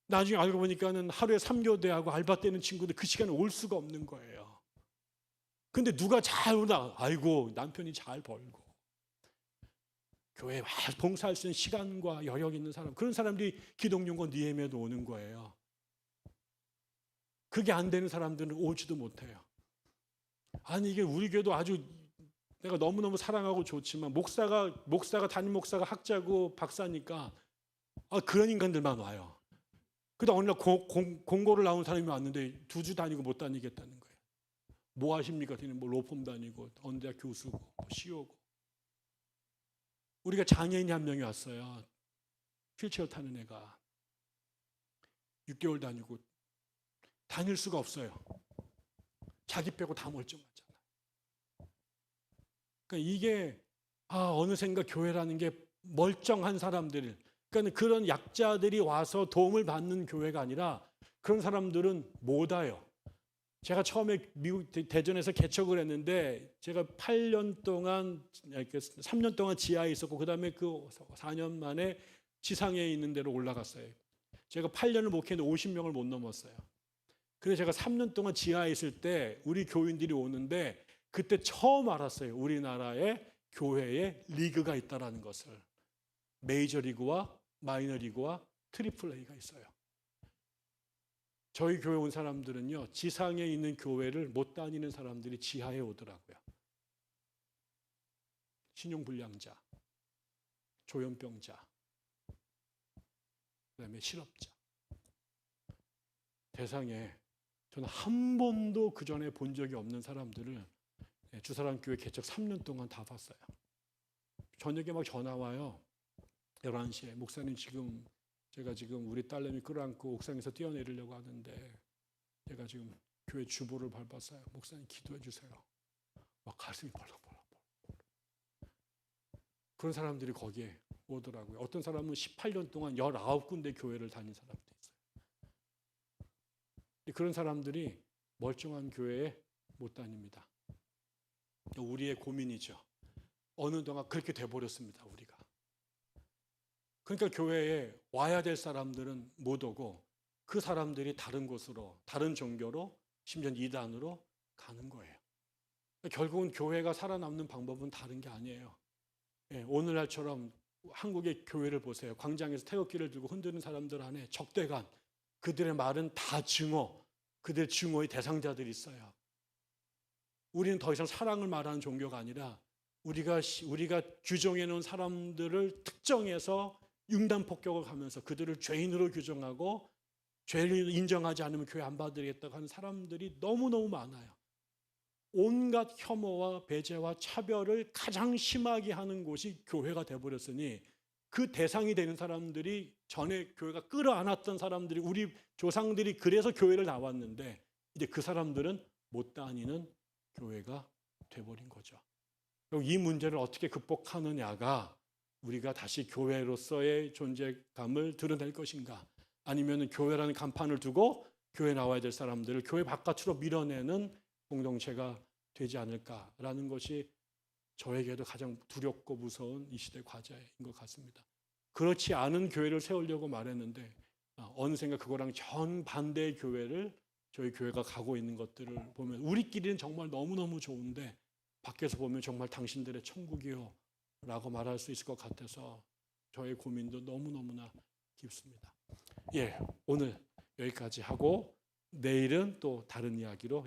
나중에 알고 보니까는 하루에 3교대하고 알바 때는 친구들 그 시간에 올 수가 없는 거예요. 근데 누가 잘 오나? 아이고, 남편이 잘 벌고 교회에 봉사할 수 있는 시간과 여력 있는 사람, 그런 사람들이 기독용고 니에메도 오는 거예요. 그게 안 되는 사람들은 오지도 못해요. 아니 이게 우리 교회도 아주 내가 너무너무 사랑하고 좋지만 담임 목사가 학자고 박사니까 그런 인간들만 와요. 그러다 어느 날 공고를 나온 사람이 왔는데 2주 다니고 못 다니겠다는 거예요. 뭐 하십니까? 뭐 로펌 다니고 언대 교수고 뭐 CEO고. 우리가 장애인이 한 명이 왔어요. 휠체어 타는 애가 6개월 다니고 다닐 수가 없어요. 자기 빼고 다 멀쩡하잖아. 그러니까 이게 어느샌가 교회라는 게 멀쩡한 사람들, 그러니까 그런 약자들이 와서 도움을 받는 교회가 아니라 그런 사람들은 못 와요. 제가 처음에 미국 대전에서 개척을 했는데 제가 8년 동안, 3년 동안 지하에 있었고 그 다음에 그 4년 만에 지상에 있는 데로 올라갔어요. 제가 8년을 목회했는데 50명을 못 넘었어요. 그래서 제가 3년 동안 지하에 있을 때 우리 교인들이 오는데 그때 처음 알았어요. 우리나라에 교회에 리그가 있다는 것을. 메이저리그와 마이너리그와 트리플 A가 있어요. 저희 교회 온 사람들은요, 지상에 있는 교회를 못 다니는 사람들이 지하에 오더라고요. 신용불량자, 조현병자, 그다음에 실업자. 대상에 저는 한 번도 그 전에 본 적이 없는 사람들을 주사랑교회 개척 3년 동안 다 봤어요. 저녁에 막 전화 와요. 11시에 목사님 제가 지금 우리 딸내미 끌어안고 옥상에서 뛰어내리려고 하는데 제가 지금 교회 주보를 밟았어요. 목사님 기도해 주세요. 막 가슴이 벌렁벌렁. 그런 사람들이 거기에 오더라고요. 어떤 사람은 18년 동안 19군데 교회를 다닌 사람도 있어요. 그런 사람들이 멀쩡한 교회에 못 다닙니다. 우리의 고민이죠. 어느 동안 그렇게 돼버렸습니다. 우리가. 그러니까 교회에 와야 될 사람들은 못 오고 그 사람들이 다른 곳으로, 다른 종교로, 심지어 이단으로 가는 거예요. 결국은 교회가 살아남는 방법은 다른 게 아니에요. 오늘날처럼 한국의 교회를 보세요. 광장에서 태극기를 들고 흔드는 사람들 안에 적대감, 그들의 말은 다 증오, 그들의 증오의 대상자들이 있어요. 우리는 더 이상 사랑을 말하는 종교가 아니라 우리가 규정해 놓은 사람들을 특정해서 융단 폭격을 하면서 그들을 죄인으로 규정하고 죄를 인정하지 않으면 교회 안 받으겠다고 하는 사람들이 너무너무 많아요. 온갖 혐오와 배제와 차별을 가장 심하게 하는 곳이 교회가 되어버렸으니 그 대상이 되는 사람들이 전에 교회가 끌어안았던 사람들이 우리 조상들이 그래서 교회를 나왔는데 이제 그 사람들은 못 다니는 교회가 돼버린 거죠. 이 문제를 어떻게 극복하느냐가 우리가 다시 교회로서의 존재감을 드러낼 것인가, 아니면 교회라는 간판을 두고 교회 나와야 될 사람들을 교회 바깥으로 밀어내는 공동체가 되지 않을까라는 것이 저에게도 가장 두렵고 무서운 이 시대 과제인 것 같습니다. 그렇지 않은 교회를 세우려고 말했는데 어느샌가 그거랑 정반대의 교회를 저희 교회가 가고 있는 것들을 보면 우리끼리는 정말 너무너무 좋은데 밖에서 보면 정말 당신들의 천국이요 라고 말할 수 있을 것 같아서 저의 고민도 너무너무나 깊습니다. 오늘 여기까지 하고 내일은 또 다른 이야기로